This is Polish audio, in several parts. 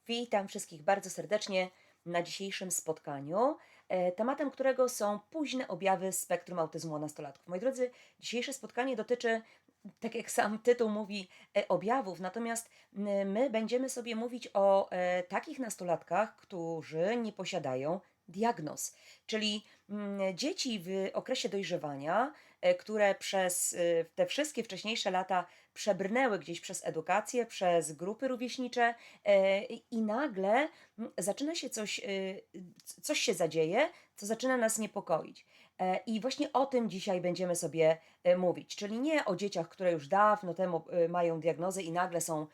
Witam wszystkich bardzo serdecznie na dzisiejszym spotkaniu, tematem którego są późne objawy spektrum autyzmu u nastolatków. Moi drodzy, dzisiejsze spotkanie dotyczy, tak jak sam tytuł mówi, objawów, natomiast my będziemy sobie mówić o takich nastolatkach, którzy nie posiadają diagnoz, czyli dzieci w okresie dojrzewania, które przez te wszystkie wcześniejsze lata przebrnęły gdzieś przez edukację, przez grupy rówieśnicze, i nagle zaczyna się coś się zadzieje, co zaczyna nas niepokoić. I właśnie o tym dzisiaj będziemy sobie mówić, czyli nie o dzieciach, które już dawno temu mają diagnozę i nagle są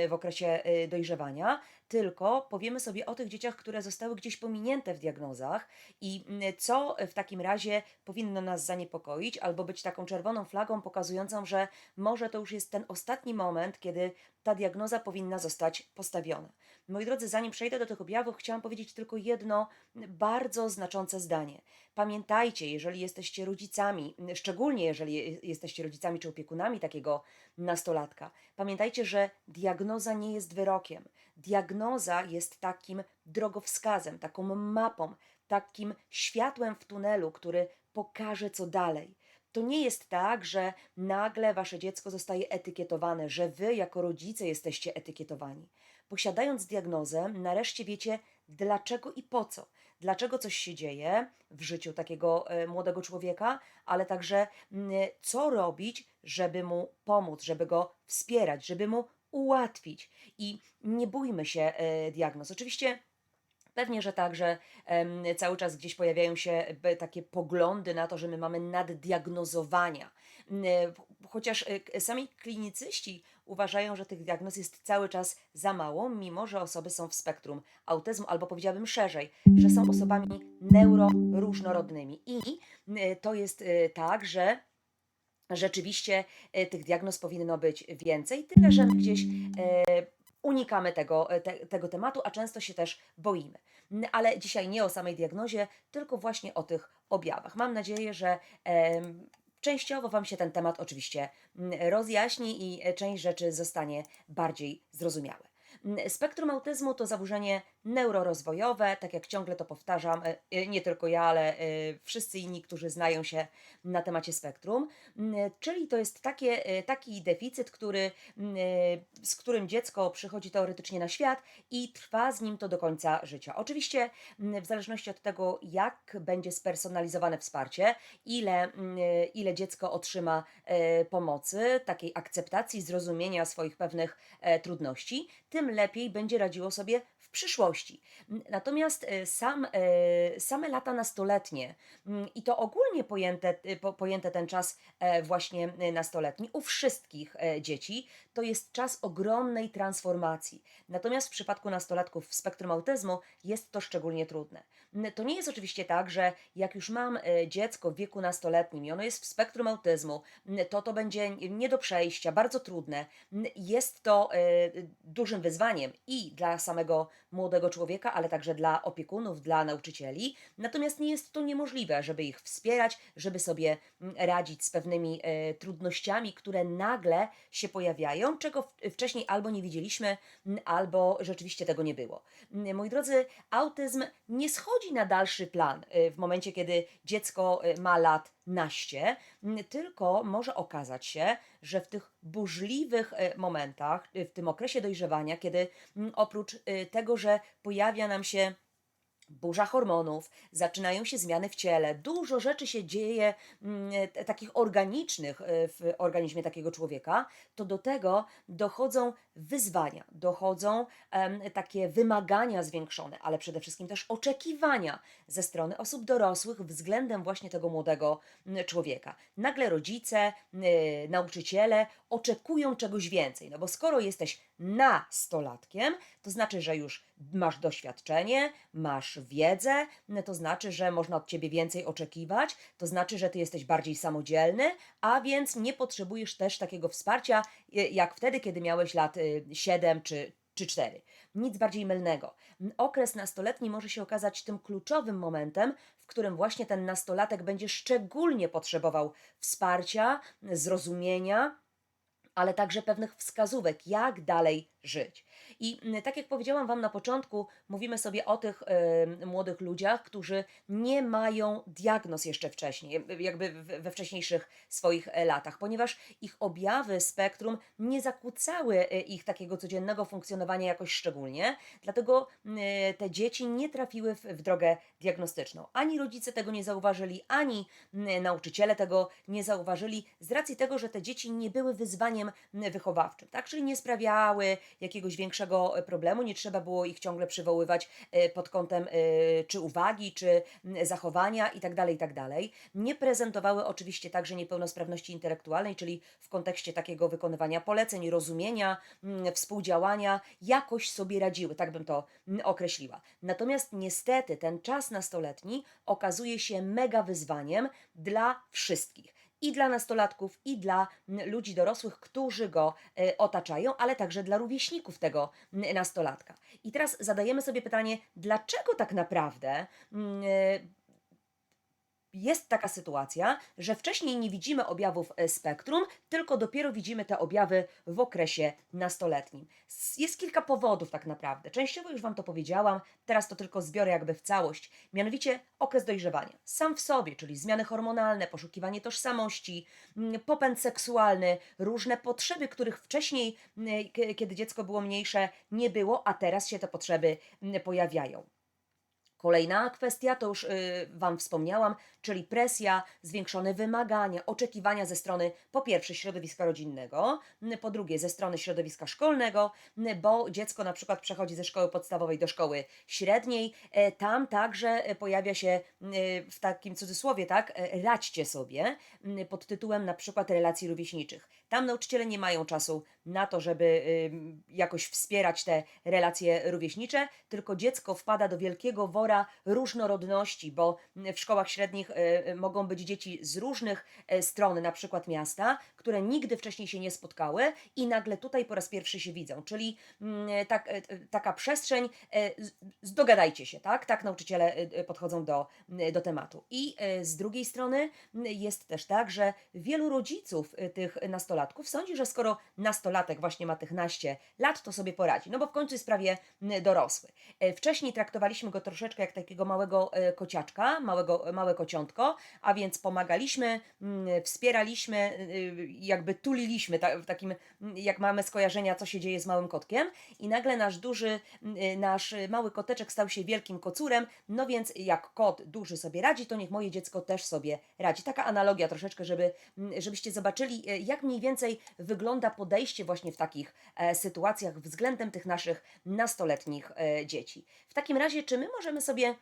w okresie dojrzewania, tylko powiemy sobie o tych dzieciach, które zostały gdzieś pominięte w diagnozach i co w takim razie powinno nas zaniepokoić albo być taką czerwoną flagą pokazującą, że może to już jest ten ostatni moment, kiedy ta diagnoza powinna zostać postawiona. Moi drodzy, zanim przejdę do tych objawów, chciałam powiedzieć tylko jedno bardzo znaczące zdanie. Pamiętajcie, jeżeli jesteście rodzicami, szczególnie jeżeli jesteście rodzicami czy opiekunami takiego nastolatka, pamiętajcie, że diagnoza nie jest wyrokiem. Diagnoza jest takim drogowskazem, taką mapą, takim światłem w tunelu, który pokaże, co dalej. To nie jest tak, że nagle wasze dziecko zostaje etykietowane, że wy jako rodzice jesteście etykietowani. Posiadając diagnozę, nareszcie wiecie dlaczego i po co. Dlaczego coś się dzieje w życiu takiego młodego człowieka, ale także co robić, żeby mu pomóc, żeby go wspierać, żeby mu ułatwić. I nie bójmy się diagnoz. Oczywiście pewnie, że tak, że cały czas gdzieś pojawiają się takie poglądy na to, że my mamy naddiagnozowania. Chociaż sami klinicyści uważają, że tych diagnoz jest cały czas za mało, mimo że osoby są w spektrum autyzmu, albo powiedziałabym szerzej, że są osobami neuroróżnorodnymi. I to jest tak, że rzeczywiście tych diagnoz powinno być więcej, tyle że my gdzieś unikamy tego tematu, a często się też boimy. Ale dzisiaj nie o samej diagnozie, tylko właśnie o tych objawach. Mam nadzieję, że częściowo Wam się ten temat oczywiście rozjaśni i część rzeczy zostanie bardziej zrozumiałe. Spektrum autyzmu to zaburzenie neurorozwojowe, tak jak ciągle to powtarzam, nie tylko ja, ale wszyscy inni, którzy znają się na temacie spektrum. Czyli to jest taki deficyt, z którym dziecko przychodzi teoretycznie na świat i trwa z nim to do końca życia. Oczywiście w zależności od tego, jak będzie spersonalizowane wsparcie, ile dziecko otrzyma pomocy, takiej akceptacji, zrozumienia swoich pewnych trudności, tym lepiej będzie radziło sobie w przyszłości. Natomiast same lata nastoletnie i to ogólnie pojęte ten czas właśnie nastoletni u wszystkich dzieci, to jest czas ogromnej transformacji. Natomiast w przypadku nastolatków w spektrum autyzmu jest to szczególnie trudne. To nie jest oczywiście tak, że jak już mam dziecko w wieku nastoletnim i ono jest w spektrum autyzmu, to będzie nie do przejścia, bardzo trudne. Jest to dużym wyzwaniem i dla samego młodego człowieka, ale także dla opiekunów, dla nauczycieli. Natomiast nie jest to niemożliwe, żeby ich wspierać, żeby sobie radzić z pewnymi trudnościami, które nagle się pojawiają, czego wcześniej albo nie widzieliśmy, albo rzeczywiście tego nie było. Moi drodzy, autyzm nie schodzi na dalszy plan w momencie, kiedy dziecko ma lat naście, tylko może okazać się, że w tych burzliwych momentach, w tym okresie dojrzewania, kiedy oprócz tego, że pojawia nam się burza hormonów, zaczynają się zmiany w ciele, dużo rzeczy się dzieje takich organicznych w organizmie takiego człowieka, to do tego dochodzą wyzwania, dochodzą takie wymagania zwiększone, ale przede wszystkim też oczekiwania ze strony osób dorosłych względem właśnie tego młodego człowieka. Nagle rodzice, nauczyciele oczekują czegoś więcej, no bo skoro jesteś nastolatkiem, to znaczy, że już masz doświadczenie, masz wiedzę, to znaczy, że można od ciebie więcej oczekiwać, to znaczy, że ty jesteś bardziej samodzielny, a więc nie potrzebujesz też takiego wsparcia jak wtedy, kiedy miałeś lat 7 czy 4. Nic bardziej mylnego. Okres nastoletni może się okazać tym kluczowym momentem, w którym właśnie ten nastolatek będzie szczególnie potrzebował wsparcia, zrozumienia, ale także pewnych wskazówek, jak dalej żyć. I tak jak powiedziałam Wam na początku, mówimy sobie o tych młodych ludziach, którzy nie mają diagnoz jeszcze wcześniej, jakby we wcześniejszych swoich latach, ponieważ ich objawy spektrum nie zakłócały ich takiego codziennego funkcjonowania jakoś szczególnie, dlatego te dzieci nie trafiły w drogę diagnostyczną. Ani rodzice tego nie zauważyli, ani nauczyciele tego nie zauważyli, z racji tego, że te dzieci nie były wyzwaniem wychowawczym, tak? Czyli nie sprawiały jakiegoś większego problemu, nie trzeba było ich ciągle przywoływać pod kątem czy uwagi, czy zachowania itd., itd. Nie prezentowały oczywiście także niepełnosprawności intelektualnej, czyli w kontekście takiego wykonywania poleceń, rozumienia, współdziałania, jakoś sobie radziły, tak bym to określiła. Natomiast niestety ten czas nastoletni okazuje się mega wyzwaniem dla wszystkich. I dla nastolatków, i dla ludzi dorosłych, którzy go otaczają, ale także dla rówieśników tego nastolatka. I teraz zadajemy sobie pytanie, dlaczego tak naprawdę jest taka sytuacja, że wcześniej nie widzimy objawów spektrum, tylko dopiero widzimy te objawy w okresie nastoletnim. Jest kilka powodów tak naprawdę. Częściowo już Wam to powiedziałam, teraz to tylko zbiorę jakby w całość. Mianowicie okres dojrzewania. Sam w sobie, czyli zmiany hormonalne, poszukiwanie tożsamości, popęd seksualny, różne potrzeby, których wcześniej, kiedy dziecko było mniejsze, nie było, a teraz się te potrzeby pojawiają. Kolejna kwestia, to już Wam wspomniałam, czyli presja, zwiększone wymagania, oczekiwania ze strony po pierwsze środowiska rodzinnego, po drugie ze strony środowiska szkolnego, bo dziecko na przykład przechodzi ze szkoły podstawowej do szkoły średniej, tam także pojawia się w takim cudzysłowie, tak, radźcie sobie, pod tytułem na przykład relacji rówieśniczych. Tam nauczyciele nie mają czasu na to, żeby jakoś wspierać te relacje rówieśnicze, tylko dziecko wpada do wielkiego wora różnorodności, bo w szkołach średnich mogą być dzieci z różnych stron, na przykład miasta, które nigdy wcześniej się nie spotkały i nagle tutaj po raz pierwszy się widzą. Czyli taka przestrzeń, dogadajcie się, tak? Tak nauczyciele podchodzą do tematu. I z drugiej strony jest też tak, że wielu rodziców tych nastolatków sądzi, że skoro nastolatek właśnie ma tych naście lat, to sobie poradzi, no bo w końcu jest prawie dorosły. Wcześniej traktowaliśmy go troszeczkę jak takiego małego kociaczka, małe kociątko, a więc pomagaliśmy, wspieraliśmy, jakby tuliliśmy, w takim, jak mamy skojarzenia, co się dzieje z małym kotkiem i nagle nasz mały koteczek stał się wielkim kocurem, no więc jak kot duży sobie radzi, to niech moje dziecko też sobie radzi. Taka analogia troszeczkę, żebyście zobaczyli, jak mniej więcej wygląda podejście właśnie w takich sytuacjach względem tych naszych nastoletnich dzieci. W takim razie, czy my możemy sobie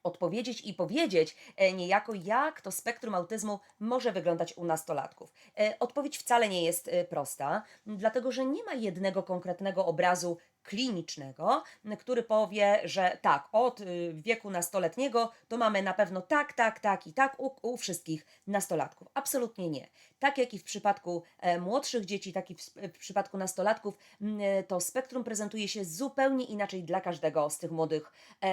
odpowiedzieć i powiedzieć niejako, jak to spektrum autyzmu może wyglądać u nastolatków? Odpowiedź wcale nie jest prosta, dlatego że nie ma jednego konkretnego obrazu klinicznego, który powie, że tak, od wieku nastoletniego to mamy na pewno tak, tak, tak i tak u wszystkich nastolatków. Absolutnie nie. Tak jak i w przypadku młodszych dzieci, tak i w przypadku nastolatków, to spektrum prezentuje się zupełnie inaczej dla każdego z tych młodych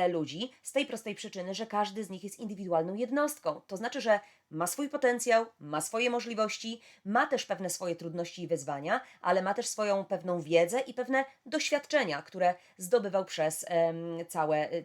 ludzi, z tej prostej przyczyny, że każdy z nich jest indywidualną jednostką. To znaczy, że ma swój potencjał, ma swoje możliwości, ma też pewne swoje trudności i wyzwania, ale ma też swoją pewną wiedzę i pewne doświadczenia, które zdobywał przez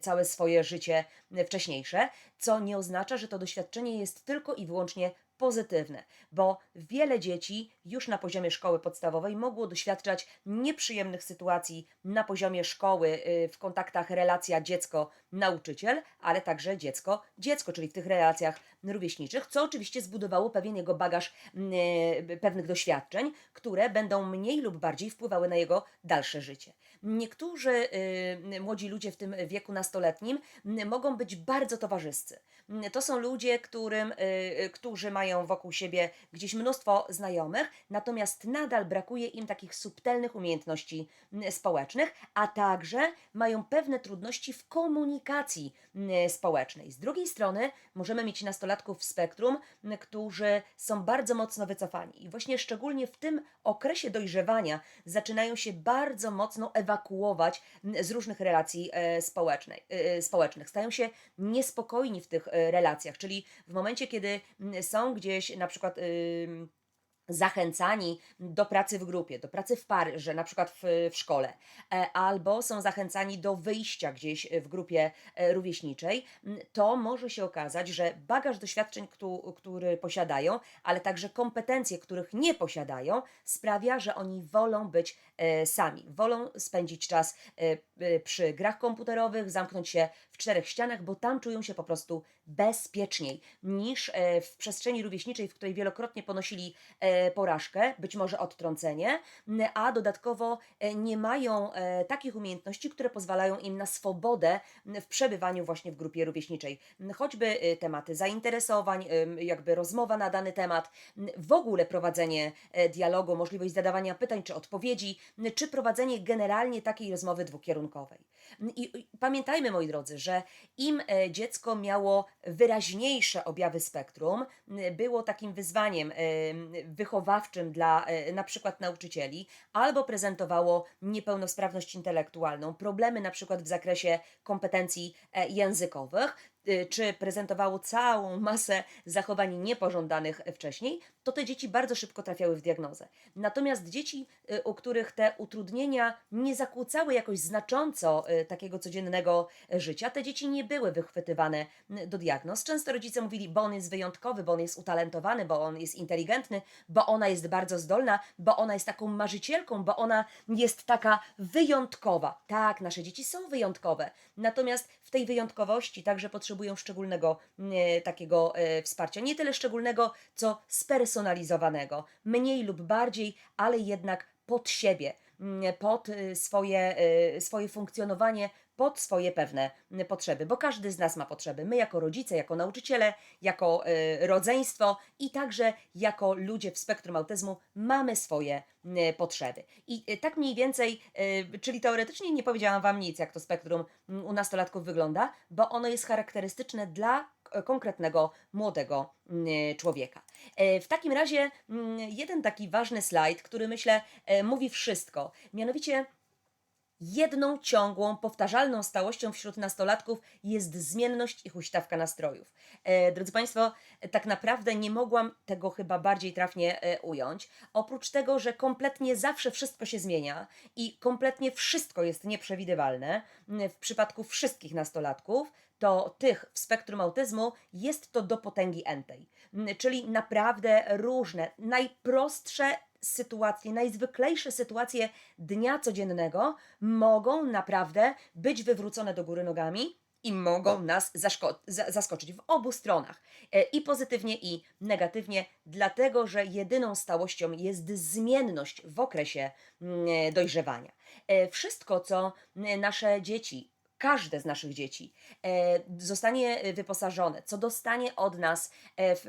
całe swoje życie wcześniejsze, co nie oznacza, że to doświadczenie jest tylko i wyłącznie pozytywne, bo wiele dzieci już na poziomie szkoły podstawowej mogło doświadczać nieprzyjemnych sytuacji na poziomie szkoły, w kontaktach relacja dziecko-nauczyciel, ale także dziecko-dziecko, czyli w tych relacjach rówieśniczych, co oczywiście zbudowało pewien jego bagaż pewnych doświadczeń, które będą mniej lub bardziej wpływały na jego dalsze życie. Niektórzy młodzi ludzie w tym wieku nastoletnim mogą być bardzo towarzyscy. To są ludzie, którzy mają wokół siebie gdzieś mnóstwo znajomych, natomiast nadal brakuje im takich subtelnych umiejętności społecznych, a także mają pewne trudności w komunikacji społecznej. Z drugiej strony możemy mieć nastolatków w spektrum, którzy są bardzo mocno wycofani i właśnie szczególnie w tym okresie dojrzewania zaczynają się bardzo mocno ewakuować z różnych relacji społecznych. Stają się niespokojni w tych relacjach, czyli w momencie, kiedy są gdzieś na przykład zachęcani do pracy w grupie, do pracy w parze, na przykład w szkole, albo są zachęcani do wyjścia gdzieś w grupie rówieśniczej, to może się okazać, że bagaż doświadczeń, który posiadają, ale także kompetencje, których nie posiadają, sprawia, że oni wolą być sami, wolą spędzić czas przy grach komputerowych, zamknąć się w czterech ścianach, bo tam czują się po prostu bezpieczniej niż w przestrzeni rówieśniczej, w której wielokrotnie ponosili porażkę, być może odtrącenie, a dodatkowo nie mają takich umiejętności, które pozwalają im na swobodę w przebywaniu właśnie w grupie rówieśniczej. Choćby tematy zainteresowań, jakby rozmowa na dany temat, w ogóle prowadzenie dialogu, możliwość zadawania pytań czy odpowiedzi, czy prowadzenie generalnie takiej rozmowy dwukierunkowej. I pamiętajmy, moi drodzy, że im dziecko miało wyraźniejsze objawy spektrum, było takim wyzwaniem wychowawczym dla na przykład nauczycieli, albo prezentowało niepełnosprawność intelektualną, problemy na przykład w zakresie kompetencji językowych, czy prezentowało całą masę zachowań niepożądanych wcześniej, to te dzieci bardzo szybko trafiały w diagnozę. Natomiast dzieci, u których te utrudnienia nie zakłócały jakoś znacząco takiego codziennego życia, te dzieci nie były wychwytywane do diagnoz. Często rodzice mówili, bo on jest wyjątkowy, bo on jest utalentowany, bo on jest inteligentny, bo ona jest bardzo zdolna, bo ona jest taką marzycielką, bo ona jest taka wyjątkowa. Tak, nasze dzieci są wyjątkowe, natomiast w tej wyjątkowości także potrzebują szczególnego takiego wsparcia. Nie tyle szczególnego, co spersonalizowanego. Mniej lub bardziej, ale jednak pod siebie, pod swoje funkcjonowanie, pod swoje pewne potrzeby, bo każdy z nas ma potrzeby. My jako rodzice, jako nauczyciele, jako rodzeństwo i także jako ludzie w spektrum autyzmu mamy swoje potrzeby. I tak mniej więcej, czyli teoretycznie nie powiedziałam Wam nic, jak to spektrum u nastolatków wygląda, bo ono jest charakterystyczne dla konkretnego młodego człowieka. W takim razie jeden taki ważny slajd, który myślę mówi wszystko, mianowicie jedną ciągłą, powtarzalną stałością wśród nastolatków jest zmienność i huśtawka nastrojów. Drodzy Państwo, tak naprawdę nie mogłam tego chyba bardziej trafnie ująć. Oprócz tego, że kompletnie zawsze wszystko się zmienia i kompletnie wszystko jest nieprzewidywalne, w przypadku wszystkich nastolatków, to tych w spektrum autyzmu jest to do potęgi entej. Czyli naprawdę różne, najprostsze sytuacje, najzwyklejsze sytuacje dnia codziennego mogą naprawdę być wywrócone do góry nogami i mogą nas zaskoczyć w obu stronach. I pozytywnie, i negatywnie, dlatego że jedyną stałością jest zmienność w okresie dojrzewania. Wszystko, co nasze dzieci, każde z naszych dzieci zostanie wyposażone, co dostanie od nas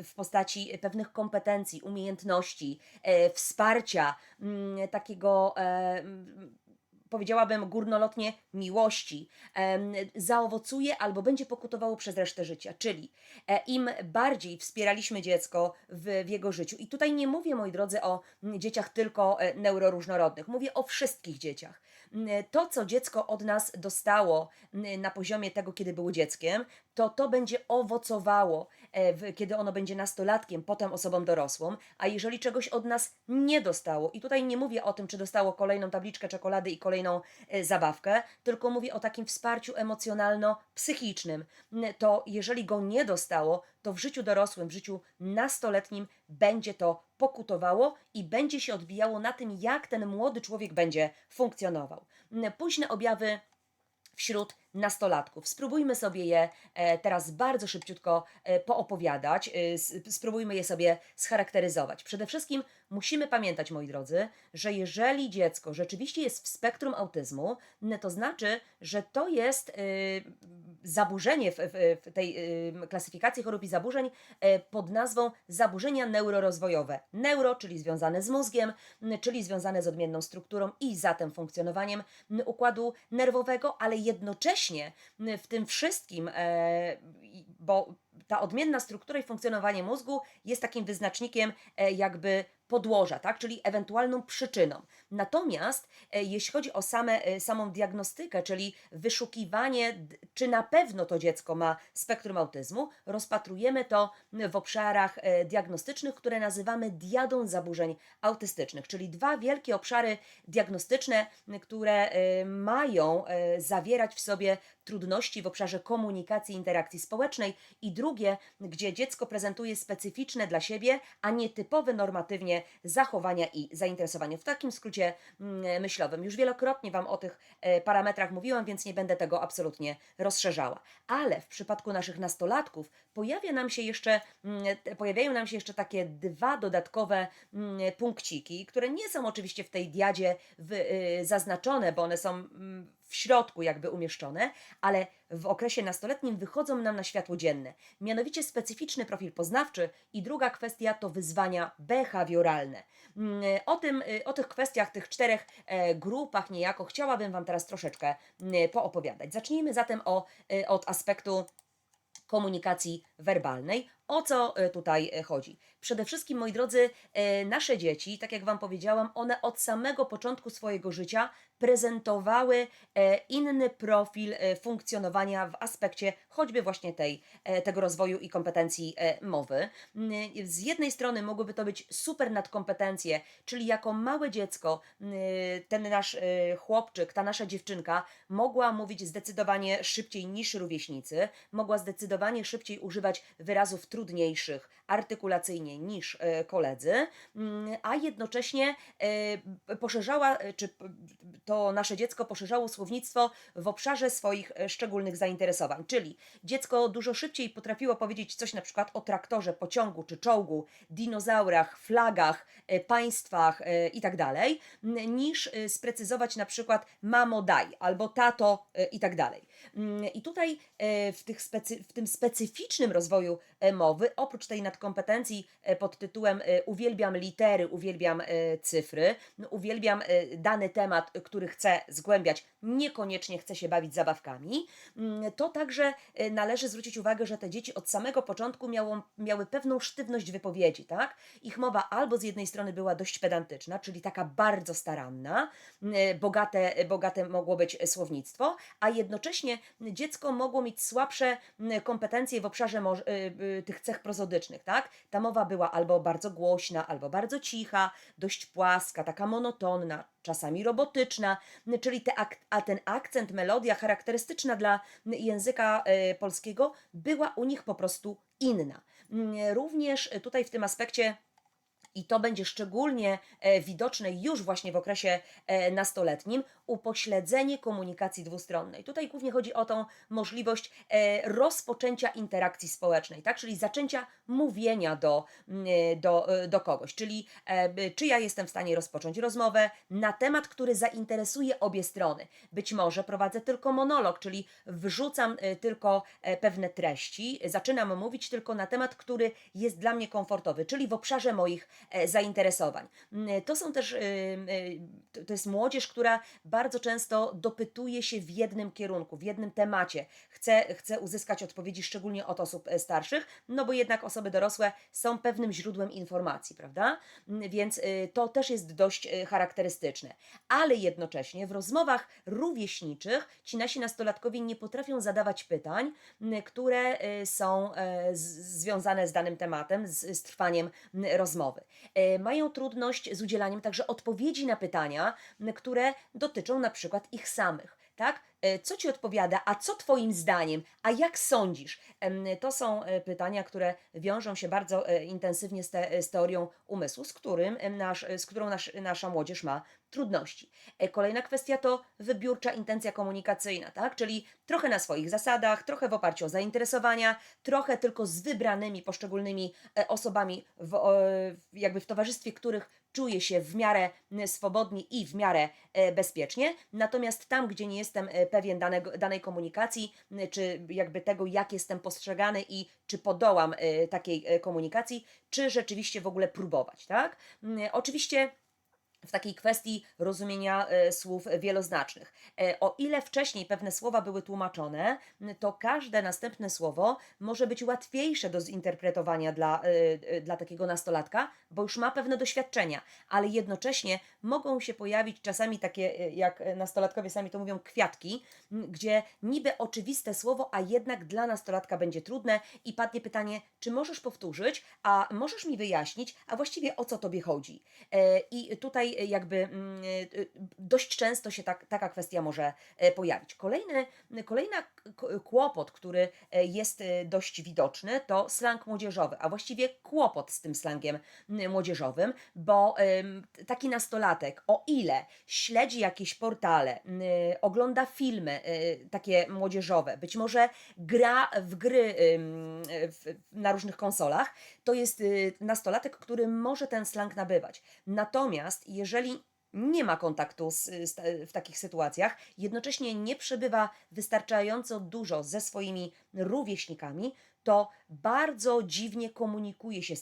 w postaci pewnych kompetencji, umiejętności, wsparcia, takiego powiedziałabym górnolotnie miłości, zaowocuje albo będzie pokutowało przez resztę życia. Czyli im bardziej wspieraliśmy dziecko w jego życiu, i tutaj nie mówię, moi drodzy, o dzieciach tylko neuroróżnorodnych, mówię o wszystkich dzieciach. To, co dziecko od nas dostało na poziomie tego, kiedy było dzieckiem, to będzie owocowało, kiedy ono będzie nastolatkiem, potem osobą dorosłą, a jeżeli czegoś od nas nie dostało, i tutaj nie mówię o tym, czy dostało kolejną tabliczkę czekolady i kolejną zabawkę, tylko mówię o takim wsparciu emocjonalno-psychicznym, to jeżeli go nie dostało, to w życiu dorosłym, w życiu nastoletnim będzie to pokutowało i będzie się odbijało na tym, jak ten młody człowiek będzie funkcjonował. Późne objawy wśród nastolatków. Spróbujmy sobie je teraz bardzo szybciutko poopowiadać, spróbujmy je sobie scharakteryzować. Przede wszystkim musimy pamiętać, moi drodzy, że jeżeli dziecko rzeczywiście jest w spektrum autyzmu, to znaczy, że to jest zaburzenie w tej klasyfikacji chorób i zaburzeń pod nazwą zaburzenia neurorozwojowe. Neuro, czyli związane z mózgiem, czyli związane z odmienną strukturą i zatem funkcjonowaniem układu nerwowego, ale jednocześnie w tym wszystkim, bo ta odmienna struktura i funkcjonowanie mózgu jest takim wyznacznikiem jakby podłoża, tak? Czyli ewentualną przyczyną. Natomiast jeśli chodzi o samą diagnostykę, czyli wyszukiwanie, czy na pewno to dziecko ma spektrum autyzmu, rozpatrujemy to w obszarach diagnostycznych, które nazywamy diadą zaburzeń autystycznych, czyli dwa wielkie obszary diagnostyczne, które mają zawierać w sobie trudności w obszarze komunikacji i interakcji społecznej, i drugie, gdzie dziecko prezentuje specyficzne dla siebie, a nietypowe normatywnie zachowania i zainteresowania. W takim skrócie myślowym. Już wielokrotnie Wam o tych parametrach mówiłam, więc nie będę tego absolutnie rozszerzała. Ale w przypadku naszych nastolatków pojawiają nam się jeszcze takie dwa dodatkowe punkciki, które nie są oczywiście w tej diadzie zaznaczone, bo one są w środku jakby umieszczone, ale w okresie nastoletnim wychodzą nam na światło dzienne. Mianowicie specyficzny profil poznawczy i druga kwestia to wyzwania behawioralne. O tych kwestiach, tych czterech grupach niejako chciałabym Wam teraz troszeczkę poopowiadać. Zacznijmy zatem od aspektu komunikacji werbalnej. O co tutaj chodzi? Przede wszystkim, moi drodzy, nasze dzieci, tak jak Wam powiedziałam, one od samego początku swojego życia prezentowały inny profil funkcjonowania w aspekcie choćby właśnie tego rozwoju i kompetencji mowy. Z jednej strony mogłyby to być super nadkompetencje, czyli jako małe dziecko ten nasz chłopczyk, ta nasza dziewczynka mogła mówić zdecydowanie szybciej niż rówieśnicy, mogła zdecydowanie szybciej używać wyrazów trudniejszych artykulacyjnie niż koledzy, a jednocześnie to nasze dziecko poszerzało słownictwo w obszarze swoich szczególnych zainteresowań, czyli dziecko dużo szybciej potrafiło powiedzieć coś na przykład o traktorze, pociągu czy czołgu, dinozaurach, flagach, państwach itd., niż sprecyzować na przykład mamo daj albo tato itd. I tutaj w tym specyficznym rozwoju mowy, oprócz tej nadkompetencji pod tytułem uwielbiam litery, uwielbiam cyfry, uwielbiam dany temat, który chcę zgłębiać, niekoniecznie chcę się bawić zabawkami, to także należy zwrócić uwagę, że te dzieci od samego początku miały pewną sztywność wypowiedzi, tak? Ich mowa albo z jednej strony była dość pedantyczna, czyli taka bardzo staranna, bogate mogło być słownictwo, a jednocześnie dziecko mogło mieć słabsze kompetencje w obszarze tych cech prozodycznych, tak? Ta mowa była albo bardzo głośna, albo bardzo cicha, dość płaska, taka monotonna, czasami robotyczna, czyli ten akcent, melodia charakterystyczna dla języka polskiego była u nich po prostu inna. Również tutaj w tym aspekcie, i to będzie szczególnie widoczne już właśnie w okresie nastoletnim, upośledzenie komunikacji dwustronnej. Tutaj głównie chodzi o tą możliwość rozpoczęcia interakcji społecznej, tak? Czyli zaczęcia mówienia do kogoś, czyli czy ja jestem w stanie rozpocząć rozmowę na temat, który zainteresuje obie strony. Być może prowadzę tylko monolog, czyli wrzucam tylko pewne treści, zaczynam mówić tylko na temat, który jest dla mnie komfortowy, czyli w obszarze moich zainteresowań. To jest młodzież, która bardzo często dopytuje się w jednym kierunku, w jednym temacie. Chce uzyskać odpowiedzi szczególnie od osób starszych, no bo jednak osoby dorosłe są pewnym źródłem informacji, prawda? Więc to też jest dość charakterystyczne. Ale jednocześnie w rozmowach rówieśniczych ci nasi nastolatkowie nie potrafią zadawać pytań, które są związane z danym tematem, z trwaniem rozmowy. Mają trudność z udzielaniem także odpowiedzi na pytania, które dotyczą na przykład ich samych, tak? Co Ci odpowiada, a co Twoim zdaniem, a jak sądzisz? To są pytania, które wiążą się bardzo intensywnie z teorią umysłu, z którą nasza młodzież ma trudności. Kolejna kwestia to wybiórcza intencja komunikacyjna, tak? Czyli trochę na swoich zasadach, trochę w oparciu o zainteresowania, trochę tylko z wybranymi poszczególnymi osobami, jakby w towarzystwie których czuję się w miarę swobodnie i w miarę bezpiecznie, natomiast tam, gdzie nie jestem pewien danej komunikacji, czy jakby tego, jak jestem postrzegany i czy podołam takiej komunikacji, czy rzeczywiście w ogóle próbować, tak? Oczywiście w takiej kwestii rozumienia słów wieloznacznych. O ile wcześniej pewne słowa były tłumaczone, to każde następne słowo może być łatwiejsze do zinterpretowania dla takiego nastolatka, bo już ma pewne doświadczenia, ale jednocześnie mogą się pojawić czasami takie, jak nastolatkowie sami to mówią, kwiatki, gdzie niby oczywiste słowo, a jednak dla nastolatka będzie trudne i padnie pytanie, czy możesz powtórzyć, a możesz mi wyjaśnić, a właściwie o co tobie chodzi. I tutaj dość często się taka kwestia może pojawić. Kolejny kłopot, który jest dość widoczny, to slang młodzieżowy, a właściwie kłopot z tym slangiem młodzieżowym, bo taki nastolatek, o ile śledzi jakieś portale, ogląda filmy takie młodzieżowe, być może gra w gry na różnych konsolach, to jest nastolatek, który może ten slang nabywać. Natomiast jeżeli nie ma kontaktu w takich sytuacjach, jednocześnie nie przebywa wystarczająco dużo ze swoimi rówieśnikami, to bardzo dziwnie komunikuje się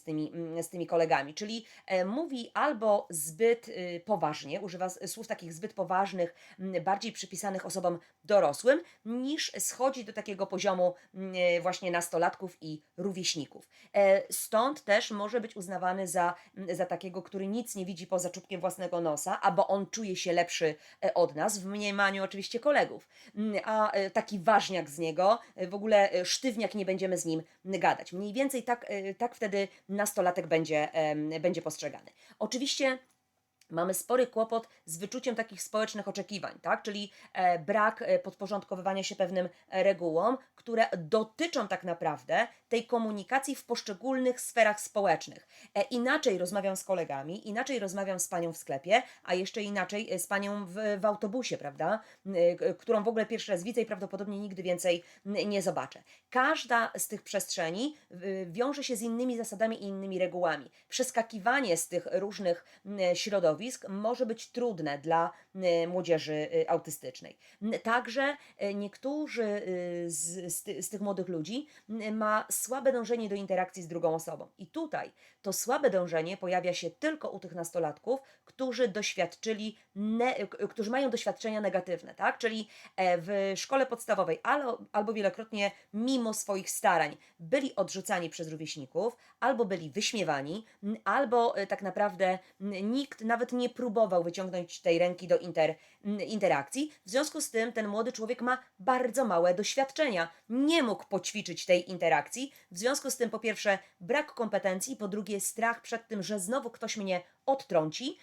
z tymi kolegami, czyli mówi albo zbyt poważnie, używa słów takich zbyt poważnych, bardziej przypisanych osobom dorosłym, niż schodzi do takiego poziomu właśnie nastolatków i rówieśników. Stąd też może być uznawany za takiego, który nic nie widzi poza czubkiem własnego nosa, albo on czuje się lepszy od nas, w mniemaniu oczywiście kolegów. A taki ważniak z niego, w ogóle sztywniak, nie będziemy z nim gadać. Mniej więcej tak wtedy nastolatek będzie postrzegany. Oczywiście mamy spory kłopot z wyczuciem takich społecznych oczekiwań, tak? Czyli brak podporządkowywania się pewnym regułom, które dotyczą tak naprawdę tej komunikacji w poszczególnych sferach społecznych. Inaczej rozmawiam z kolegami, inaczej rozmawiam z panią w sklepie, a jeszcze inaczej z panią w autobusie, prawda? Którą w ogóle pierwszy raz widzę i prawdopodobnie nigdy więcej nie zobaczę. Każda z tych przestrzeni wiąże się z innymi zasadami i innymi regułami. Przeskakiwanie z tych różnych środowisk może być trudne dla młodzieży autystycznej. Także niektórzy z tych młodych ludzi ma słabe dążenie do interakcji z drugą osobą. I tutaj to słabe dążenie pojawia się tylko u tych nastolatków, którzy mają doświadczenia negatywne, tak? Czyli w szkole podstawowej albo wielokrotnie mimo swoich starań byli odrzucani przez rówieśników, albo byli wyśmiewani, albo tak naprawdę nikt nawet nie próbował wyciągnąć tej ręki do interakcji. W związku z tym ten młody człowiek ma bardzo małe doświadczenia. Nie mógł poćwiczyć tej interakcji. W związku z tym po pierwsze brak kompetencji, po drugie strach przed tym, że znowu ktoś mnie odtrąci,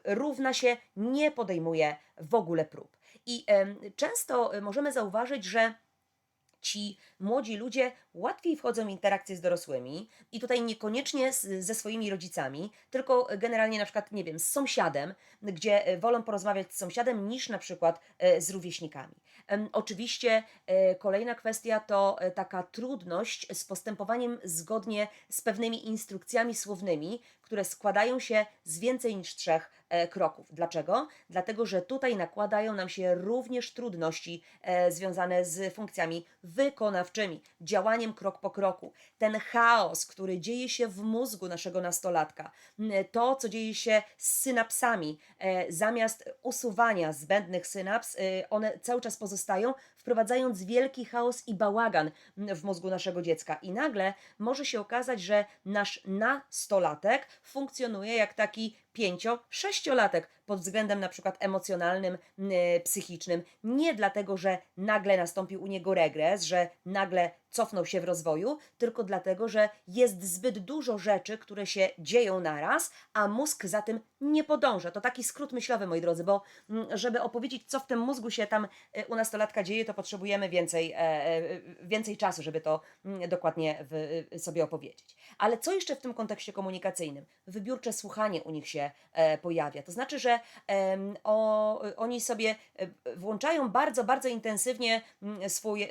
równa się nie podejmuje w ogóle prób. I często możemy zauważyć, że ci młodzi ludzie łatwiej wchodzą w interakcje z dorosłymi i tutaj niekoniecznie ze swoimi rodzicami, tylko generalnie na przykład, nie wiem, z sąsiadem, gdzie wolą porozmawiać z sąsiadem niż na przykład z rówieśnikami. Oczywiście kolejna kwestia to taka trudność z postępowaniem zgodnie z pewnymi instrukcjami słownymi, które składają się z więcej niż 3 kroków. Dlaczego? Dlatego, że tutaj nakładają nam się również trudności związane z funkcjami wykonawczymi, działaniem krok po kroku. Ten chaos, który dzieje się w mózgu naszego nastolatka, to, co dzieje się z synapsami, zamiast usuwania zbędnych synaps, one cały czas pozostają, wprowadzając wielki chaos i bałagan w mózgu naszego dziecka. I nagle może się okazać, że nasz nastolatek funkcjonuje jak taki 5-6-latek pod względem na przykład emocjonalnym, psychicznym. Nie dlatego, że nagle nastąpił u niego regres, że nagle cofnął się w rozwoju, tylko dlatego, że jest zbyt dużo rzeczy, które się dzieją naraz, a mózg za tym nie podąża. To taki skrót myślowy, moi drodzy, bo żeby opowiedzieć, co w tym mózgu się tam u nastolatka dzieje, to potrzebujemy więcej czasu, żeby to dokładnie sobie opowiedzieć. Ale co jeszcze w tym kontekście komunikacyjnym? Wybiórcze słuchanie u nich się pojawia. To znaczy, że że oni sobie włączają bardzo, bardzo intensywnie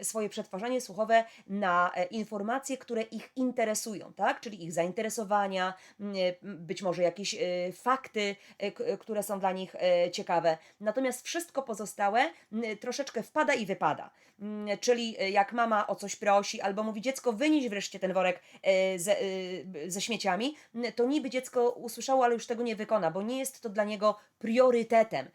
swoje przetwarzanie słuchowe na informacje, które ich interesują, tak? Czyli ich zainteresowania, być może jakieś fakty, które są dla nich ciekawe. Natomiast wszystko pozostałe troszeczkę wpada i wypada. Czyli jak mama o coś prosi, albo mówi dziecko, wynieś wreszcie ten worek ze śmieciami, to niby dziecko usłyszało, ale już tego nie wykona, bo nie jest to dla niego priorytetem.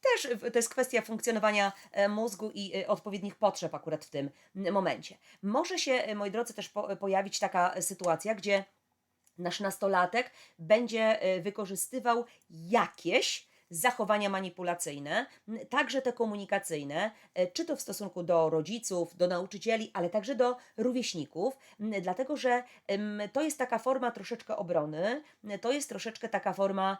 Też to jest kwestia funkcjonowania mózgu i odpowiednich potrzeb akurat w tym momencie. Może się, moi drodzy, też pojawić taka sytuacja, gdzie nasz nastolatek będzie wykorzystywał jakieś zachowania manipulacyjne, także te komunikacyjne, czy to w stosunku do rodziców, do nauczycieli, ale także do rówieśników, dlatego że to jest taka forma troszeczkę obrony, to jest troszeczkę taka forma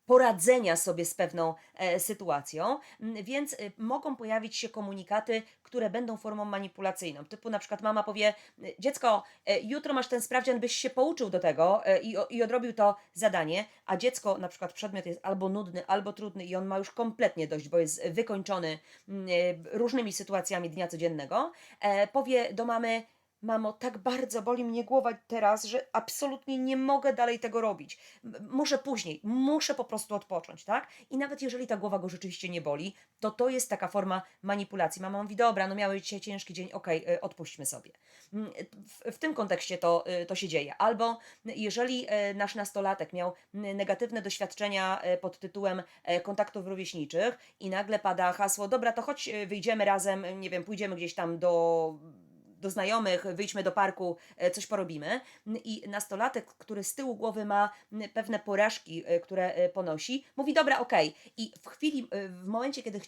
poradzenia sobie z pewną sytuacją, więc mogą pojawić się komunikaty, które będą formą manipulacyjną. Typu na przykład mama powie, dziecko, jutro masz ten sprawdzian, byś się pouczył do tego i odrobił to zadanie, a dziecko, na przykład przedmiot jest albo nudny, albo trudny i on ma już kompletnie dość, bo jest wykończony różnymi sytuacjami dnia codziennego, powie do mamy, mamo, tak bardzo boli mnie głowa teraz, że absolutnie nie mogę dalej tego robić. Muszę później, muszę po prostu odpocząć, tak? I nawet jeżeli ta głowa go rzeczywiście nie boli, to jest taka forma manipulacji. Mama mówi, dobra, no miałeś dzisiaj ciężki dzień, okej, odpuśćmy sobie. W tym kontekście to się dzieje. Albo jeżeli nasz nastolatek miał negatywne doświadczenia pod tytułem kontaktów rówieśniczych i nagle pada hasło, dobra, to chodź, wyjdziemy razem, nie wiem, pójdziemy gdzieś tam do znajomych, wyjdźmy do parku, coś porobimy. I nastolatek, który z tyłu głowy ma pewne porażki, które ponosi, mówi dobra, okej. I w momencie, kiedy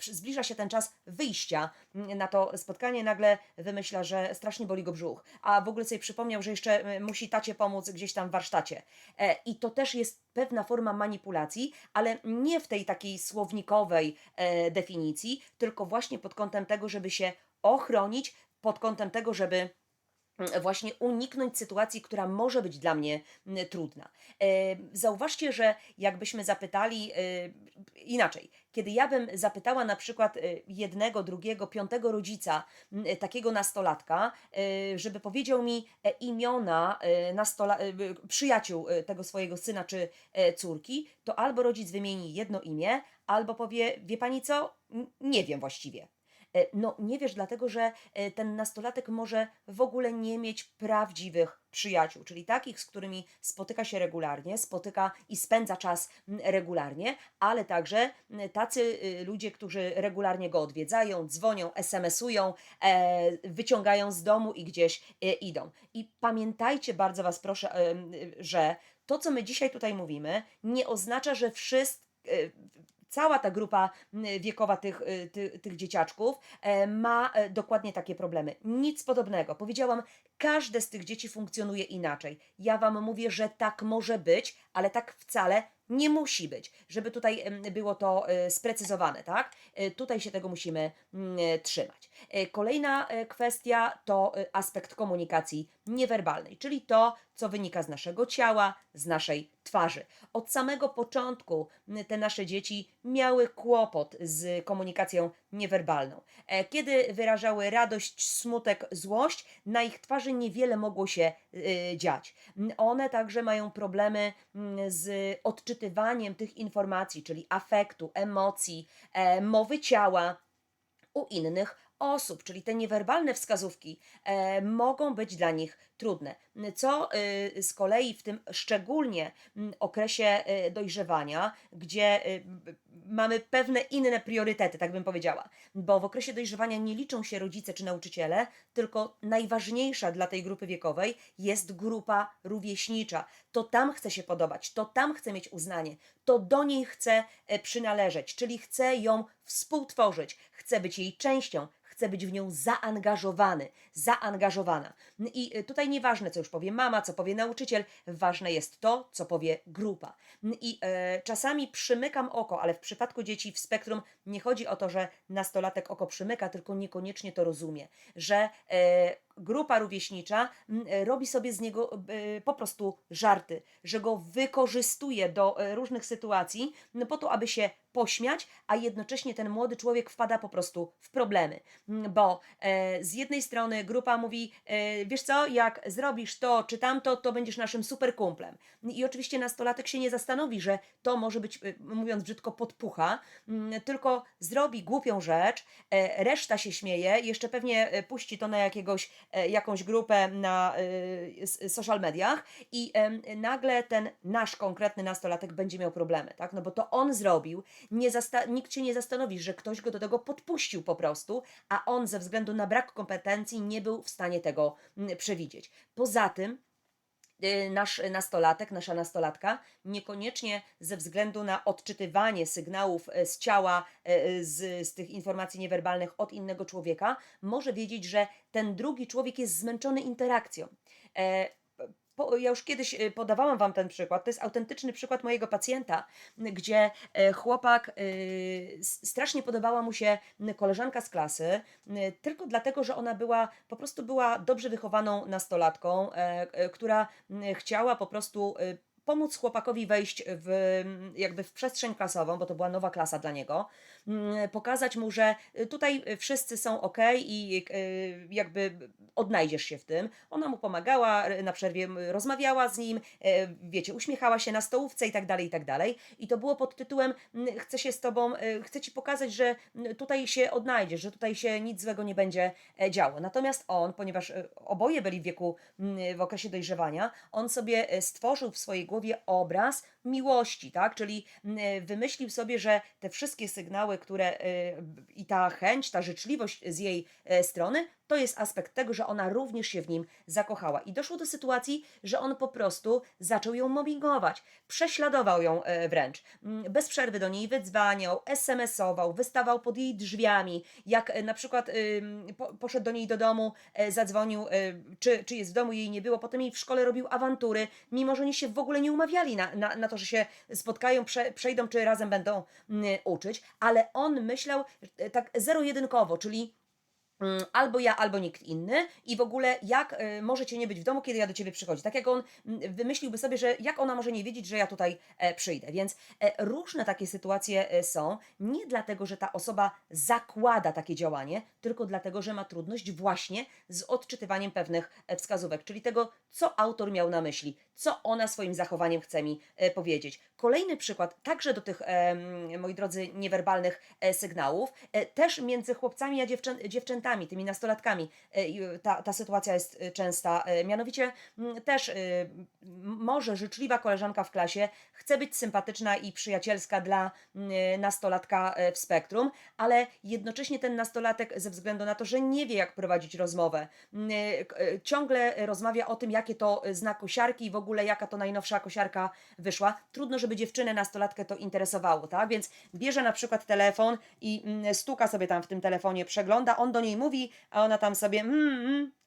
zbliża się ten czas wyjścia na to spotkanie, nagle wymyśla, że strasznie boli go brzuch. A w ogóle sobie przypomniał, że jeszcze musi tacie pomóc gdzieś tam w warsztacie. I to też jest pewna forma manipulacji, ale nie w tej takiej słownikowej definicji, tylko właśnie pod kątem tego, żeby się ochronić, pod kątem tego, żeby właśnie uniknąć sytuacji, która może być dla mnie trudna. Zauważcie, że jakbyśmy zapytali inaczej, kiedy ja bym zapytała na przykład jednego, drugiego, piątego rodzica takiego nastolatka, żeby powiedział mi imiona przyjaciół tego swojego syna czy córki, to albo rodzic wymieni jedno imię, albo powie, wie pani co, nie wiem właściwie. No, nie wiesz, dlatego że ten nastolatek może w ogóle nie mieć prawdziwych przyjaciół, czyli takich, z którymi spotyka się regularnie, spotyka i spędza czas regularnie, ale także tacy ludzie, którzy regularnie go odwiedzają, dzwonią, SMS-ują, wyciągają z domu i gdzieś idą. I pamiętajcie, bardzo Was proszę, że to, co my dzisiaj tutaj mówimy, nie oznacza, że cała ta grupa wiekowa tych dzieciaczków ma dokładnie takie problemy. Nic podobnego. Powiedziałam, każde z tych dzieci funkcjonuje inaczej. Ja Wam mówię, że tak może być, ale tak wcale nie musi być, żeby tutaj było to sprecyzowane, tak? Tutaj się tego musimy trzymać. Kolejna kwestia to aspekt komunikacji niewerbalnej, czyli to, co wynika z naszego ciała, z naszej twarzy. Od samego początku te nasze dzieci miały kłopot z komunikacją niewerbalną. Kiedy wyrażały radość, smutek, złość, na ich twarzy niewiele mogło się dziać. One także mają problemy z odczytywaniem tych informacji, czyli afektu, emocji, mowy ciała u innych osób, czyli te niewerbalne wskazówki mogą być dla nich trudne. Co z kolei w tym szczególnie okresie dojrzewania, gdzie mamy pewne inne priorytety, tak bym powiedziała, bo w okresie dojrzewania nie liczą się rodzice czy nauczyciele, tylko najważniejsza dla tej grupy wiekowej jest grupa rówieśnicza. To tam chce się podobać, to tam chce mieć uznanie, to do niej chce przynależeć, czyli chce ją współtworzyć, chce być jej częścią, chce być w nią zaangażowany, zaangażowana. I tutaj nieważne, co już powie mama, co powie nauczyciel, ważne jest to, co powie grupa. I czasami przymykam oko, ale w przypadku dzieci w spektrum nie chodzi o to, że nastolatek oko przymyka, tylko niekoniecznie to rozumie, że grupa rówieśnicza robi sobie z niego po prostu żarty, że go wykorzystuje do różnych sytuacji, no po to, aby się pośmiać, a jednocześnie ten młody człowiek wpada po prostu w problemy. Bo z jednej strony grupa mówi, wiesz co, jak zrobisz to czy tamto, to będziesz naszym super kumplem. I oczywiście nastolatek się nie zastanowi, że to może być, mówiąc brzydko, podpucha, tylko zrobi głupią rzecz, reszta się śmieje, jeszcze pewnie puści to na jakąś grupę na social mediach i nagle ten nasz konkretny nastolatek będzie miał problemy, tak? No bo to on zrobił, nikt się nie zastanowi, że ktoś go do tego podpuścił po prostu, a on ze względu na brak kompetencji nie był w stanie tego przewidzieć. Poza tym, nasz nastolatek, nasza nastolatka, niekoniecznie ze względu na odczytywanie sygnałów z ciała, z tych informacji niewerbalnych od innego człowieka, może wiedzieć, że ten drugi człowiek jest zmęczony interakcją. E, ja już kiedyś podawałam Wam ten przykład. To jest autentyczny przykład mojego pacjenta, gdzie chłopak, strasznie podobała mu się koleżanka z klasy, tylko dlatego, że ona po prostu była dobrze wychowaną nastolatką, która chciała po prostu pomóc chłopakowi wejść jakby w przestrzeń klasową, bo to była nowa klasa dla niego, pokazać mu, że tutaj wszyscy są ok i jakby odnajdziesz się w tym. Ona mu pomagała, na przerwie rozmawiała z nim, wiecie, uśmiechała się na stołówce i tak dalej, i tak dalej. I to było pod tytułem chcę się z tobą, chcę ci pokazać, że tutaj się odnajdziesz, że tutaj się nic złego nie będzie działo. Natomiast on, ponieważ oboje byli w okresie dojrzewania, on sobie stworzył w swojej głowie obraz miłości, tak? Czyli wymyślił sobie, że te wszystkie sygnały, które i ta chęć, ta życzliwość z jej strony, to jest aspekt tego, że ona również się w nim zakochała. I doszło do sytuacji, że on po prostu zaczął ją mobbingować. Prześladował ją wręcz. Bez przerwy do niej wydzwaniał, SMS-ował, wystawał pod jej drzwiami. Jak na przykład poszedł do niej do domu, zadzwonił, czy jest w domu, jej nie było. Potem jej w szkole robił awantury, mimo że oni się w ogóle nie umawiali na to, że się spotkają, przejdą, czy razem będą uczyć. Ale on myślał tak zero-jedynkowo, czyli albo ja, albo nikt inny i w ogóle jak może cię nie być w domu, kiedy ja do ciebie przychodzi. Tak jak on wymyśliłby sobie, że jak ona może nie wiedzieć, że ja tutaj przyjdę. Więc różne takie sytuacje są, nie dlatego, że ta osoba zakłada takie działanie, tylko dlatego, że ma trudność właśnie z odczytywaniem pewnych wskazówek, czyli tego, co autor miał na myśli, co ona swoim zachowaniem chce mi powiedzieć. Kolejny przykład, także do tych, moi drodzy, niewerbalnych sygnałów, też między chłopcami a dziewczętami, tymi nastolatkami, ta sytuacja jest częsta. Mianowicie też może życzliwa koleżanka w klasie chce być sympatyczna i przyjacielska dla nastolatka w spektrum, ale jednocześnie ten nastolatek ze względu na to, że nie wie jak prowadzić rozmowę, ciągle rozmawia o tym, jakie to zna kosiarki i w ogóle jaka to najnowsza kosiarka wyszła. Trudno, żeby dziewczynę, nastolatkę to interesowało, tak? Więc bierze na przykład telefon i stuka sobie tam w tym telefonie, przegląda, on do niej mówi, a ona tam sobie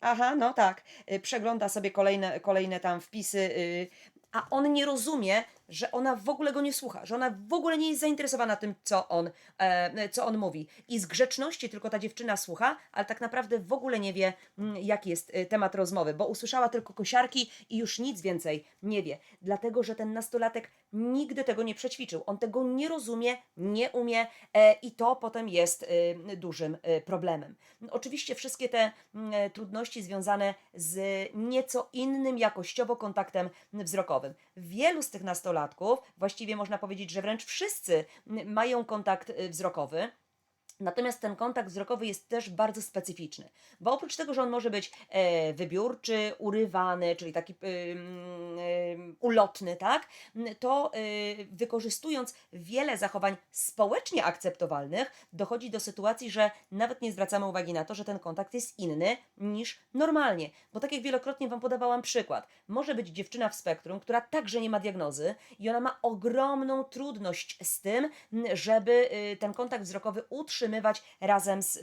aha, no tak, przegląda sobie kolejne tam wpisy, a on nie rozumie, że ona w ogóle go nie słucha, że ona w ogóle nie jest zainteresowana tym, co on mówi. I z grzeczności tylko ta dziewczyna słucha, ale tak naprawdę w ogóle nie wie, jaki jest temat rozmowy, bo usłyszała tylko kosiarki i już nic więcej nie wie. Dlatego, że ten nastolatek nigdy tego nie przećwiczył. On tego nie rozumie, nie umie i to potem jest dużym problemem. Oczywiście wszystkie te trudności związane z nieco innym jakościowo kontaktem wzrokowym. Wielu z tych nastolatków, właściwie można powiedzieć, że wręcz wszyscy mają kontakt wzrokowy. Natomiast ten kontakt wzrokowy jest też bardzo specyficzny, bo oprócz tego, że on może być wybiórczy, urywany, czyli taki ulotny, tak, to wykorzystując wiele zachowań społecznie akceptowalnych, dochodzi do sytuacji, że nawet nie zwracamy uwagi na to, że ten kontakt jest inny niż normalnie. Bo tak jak wielokrotnie Wam podawałam przykład, może być dziewczyna w spektrum, która także nie ma diagnozy i ona ma ogromną trudność z tym, żeby ten kontakt wzrokowy utrzymywać razem z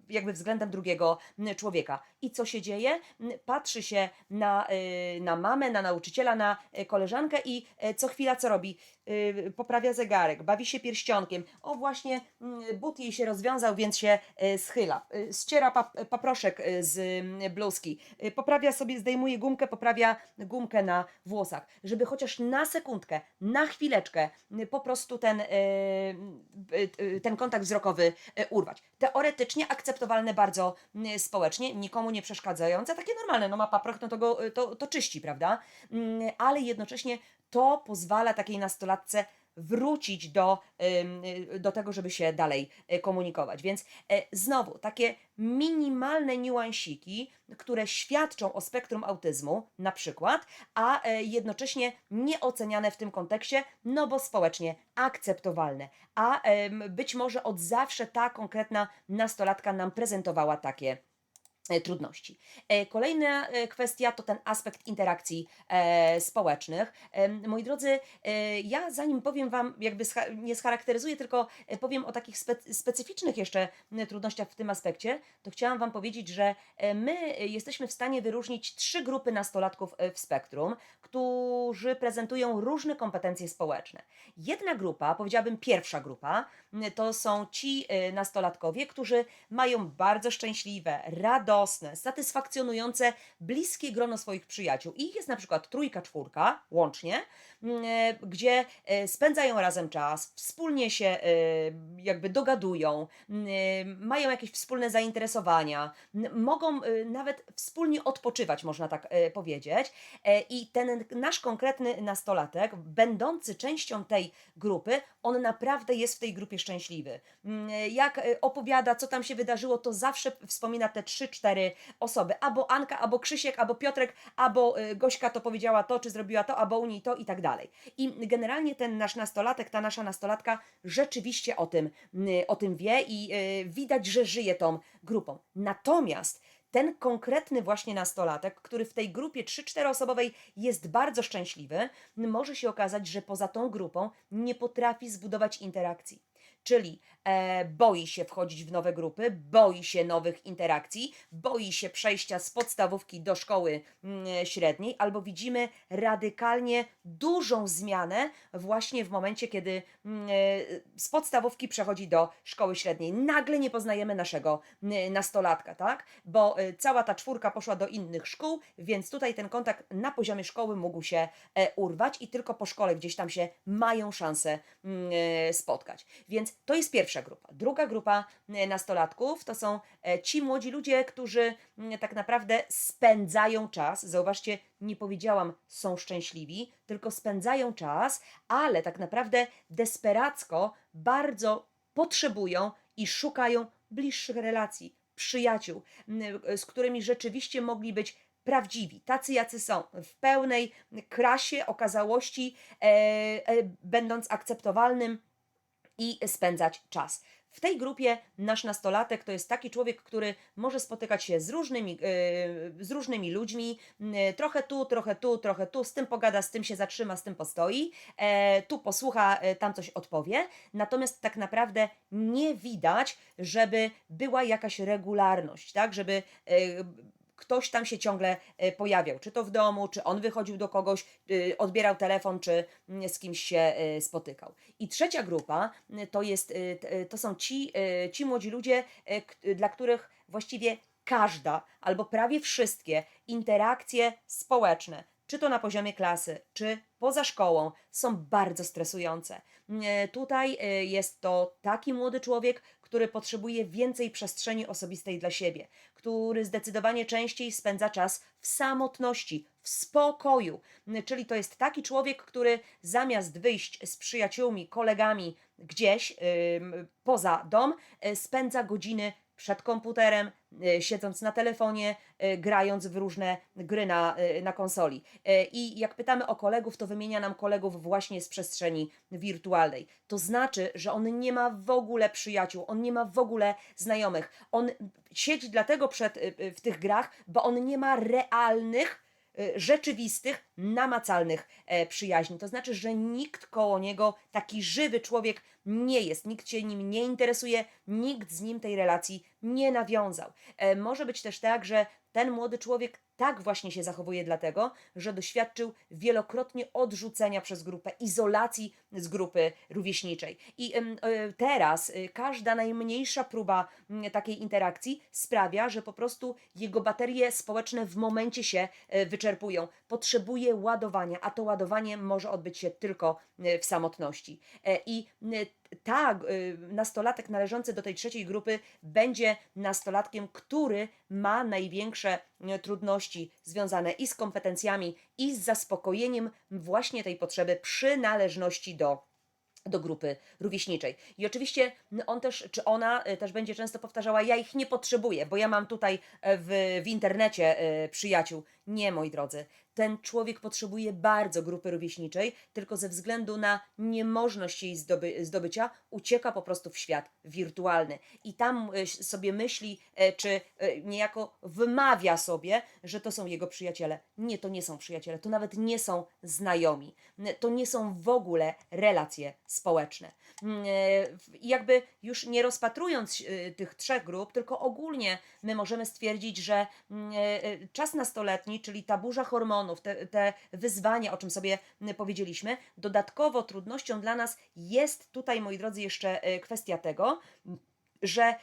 jakby względem drugiego człowieka. I co się dzieje? Patrzy się na mamę, na nauczyciela, na koleżankę i co chwila co robi? poprawia zegarek, bawi się pierścionkiem, o właśnie but jej się rozwiązał, więc się schyla, ściera paproszek z bluzki, poprawia sobie, zdejmuje gumkę, poprawia gumkę na włosach, żeby chociaż na sekundkę, na chwileczkę po prostu ten kontakt wzrokowy urwać. Teoretycznie akceptowalne bardzo społecznie, nikomu nie przeszkadzające, takie normalne, no ma paproch, no to czyści, prawda? Ale jednocześnie to pozwala takiej nastolatce wrócić do tego, żeby się dalej komunikować. Więc znowu takie minimalne niuansiki, które świadczą o spektrum autyzmu, na przykład, a jednocześnie nieoceniane w tym kontekście, no bo społecznie akceptowalne. A być może od zawsze ta konkretna nastolatka nam prezentowała takie trudności. Kolejna kwestia to ten aspekt interakcji społecznych. Moi drodzy, ja zanim powiem Wam, jakby nie scharakteryzuję, tylko powiem o takich specyficznych jeszcze trudnościach w tym aspekcie, to chciałam Wam powiedzieć, że my jesteśmy w stanie wyróżnić 3 grupy nastolatków w spektrum, którzy prezentują różne kompetencje społeczne. Jedna grupa, powiedziałabym pierwsza grupa, to są ci nastolatkowie, którzy mają bardzo szczęśliwe, radosne, satysfakcjonujące, bliskie grono swoich przyjaciół. I ich jest na przykład 3, 4 łącznie, gdzie spędzają razem czas, wspólnie się jakby dogadują, mają jakieś wspólne zainteresowania, mogą nawet wspólnie odpoczywać, można tak powiedzieć. I ten nasz konkretny nastolatek, będący częścią tej grupy, on naprawdę jest w tej grupie szczęśliwy. Jak opowiada, co tam się wydarzyło, to zawsze wspomina te 3-4 osoby. Albo Anka, albo Krzysiek, albo Piotrek, albo Gośka to powiedziała to, czy zrobiła to, albo u niej to i tak dalej. I generalnie ten nasz nastolatek, ta nasza nastolatka rzeczywiście o tym wie i widać, że żyje tą grupą. Natomiast ten konkretny właśnie nastolatek, który w tej grupie 3-4 osobowej jest bardzo szczęśliwy, może się okazać, że poza tą grupą nie potrafi zbudować interakcji. Czyli boi się wchodzić w nowe grupy, boi się nowych interakcji, boi się przejścia z podstawówki do szkoły średniej, albo widzimy radykalnie dużą zmianę właśnie w momencie, kiedy z podstawówki przechodzi do szkoły średniej. Nagle nie poznajemy naszego nastolatka, tak? Bo cała ta 4 poszła do innych szkół, więc tutaj ten kontakt na poziomie szkoły mógł się urwać i tylko po szkole gdzieś tam się mają szansę spotkać. Więc to jest pierwsza grupa. Druga grupa nastolatków to są ci młodzi ludzie, którzy tak naprawdę spędzają czas. Zauważcie, nie powiedziałam są szczęśliwi, tylko spędzają czas, ale tak naprawdę desperacko bardzo potrzebują i szukają bliższych relacji, przyjaciół, z którymi rzeczywiście mogli być prawdziwi, tacy jacy są, w pełnej krasie, okazałości, będąc akceptowalnym i spędzać czas. W tej grupie nasz nastolatek to jest taki człowiek, który może spotykać się z różnymi ludźmi, trochę tu, trochę tu, trochę tu, z tym pogada, z tym się zatrzyma, z tym postoi, tu posłucha, tam coś odpowie, natomiast tak naprawdę nie widać, żeby była jakaś regularność, tak, żeby ktoś tam się ciągle pojawiał, czy to w domu, czy on wychodził do kogoś, odbierał telefon, czy z kimś się spotykał. I trzecia grupa to są ci młodzi ludzie, dla których właściwie każda albo prawie wszystkie interakcje społeczne, czy to na poziomie klasy, czy poza szkołą, są bardzo stresujące. Tutaj jest to taki młody człowiek, który potrzebuje więcej przestrzeni osobistej dla siebie, który zdecydowanie częściej spędza czas w samotności, w spokoju. Czyli to jest taki człowiek, który zamiast wyjść z przyjaciółmi, kolegami gdzieś poza dom, spędza godziny przed komputerem, siedząc na telefonie, grając w różne gry na konsoli. I jak pytamy o kolegów, to wymienia nam kolegów właśnie z przestrzeni wirtualnej. To znaczy, że on nie ma w ogóle przyjaciół, on nie ma w ogóle znajomych. On siedzi dlatego w tych grach, bo on nie ma realnych, rzeczywistych namacalnych przyjaźni. To znaczy, że nikt koło niego, taki żywy człowiek nie jest, nikt się nim nie interesuje, nikt z nim tej relacji nie nawiązał. Może być też tak, że ten młody człowiek tak właśnie się zachowuje dlatego, że doświadczył wielokrotnie odrzucenia przez grupę, izolacji z grupy rówieśniczej. I teraz każda najmniejsza próba takiej interakcji sprawia, że po prostu jego baterie społeczne w momencie się wyczerpują. Potrzebuje ładowania, a to ładowanie może odbyć się tylko w samotności. I nastolatek należący do tej trzeciej grupy będzie nastolatkiem, który ma największe trudności związane i z kompetencjami, i z zaspokojeniem właśnie tej potrzeby przynależności do grupy rówieśniczej. I oczywiście on też, czy ona też będzie często powtarzała, ja ich nie potrzebuję, bo ja mam tutaj w internecie przyjaciół. Nie, moi drodzy, ten człowiek potrzebuje bardzo grupy rówieśniczej, tylko ze względu na niemożność jej zdobycia ucieka po prostu w świat wirtualny. I tam sobie myśli, czy niejako wymawia sobie, że to są jego przyjaciele. Nie, to nie są przyjaciele, to nawet nie są znajomi. To nie są w ogóle relacje społeczne. I jakby już nie rozpatrując tych trzech grup, tylko ogólnie my możemy stwierdzić, że czas nastoletni, czyli ta burza hormonów, te wyzwania, o czym sobie powiedzieliśmy, dodatkowo trudnością dla nas jest tutaj, moi drodzy, jeszcze kwestia tego, że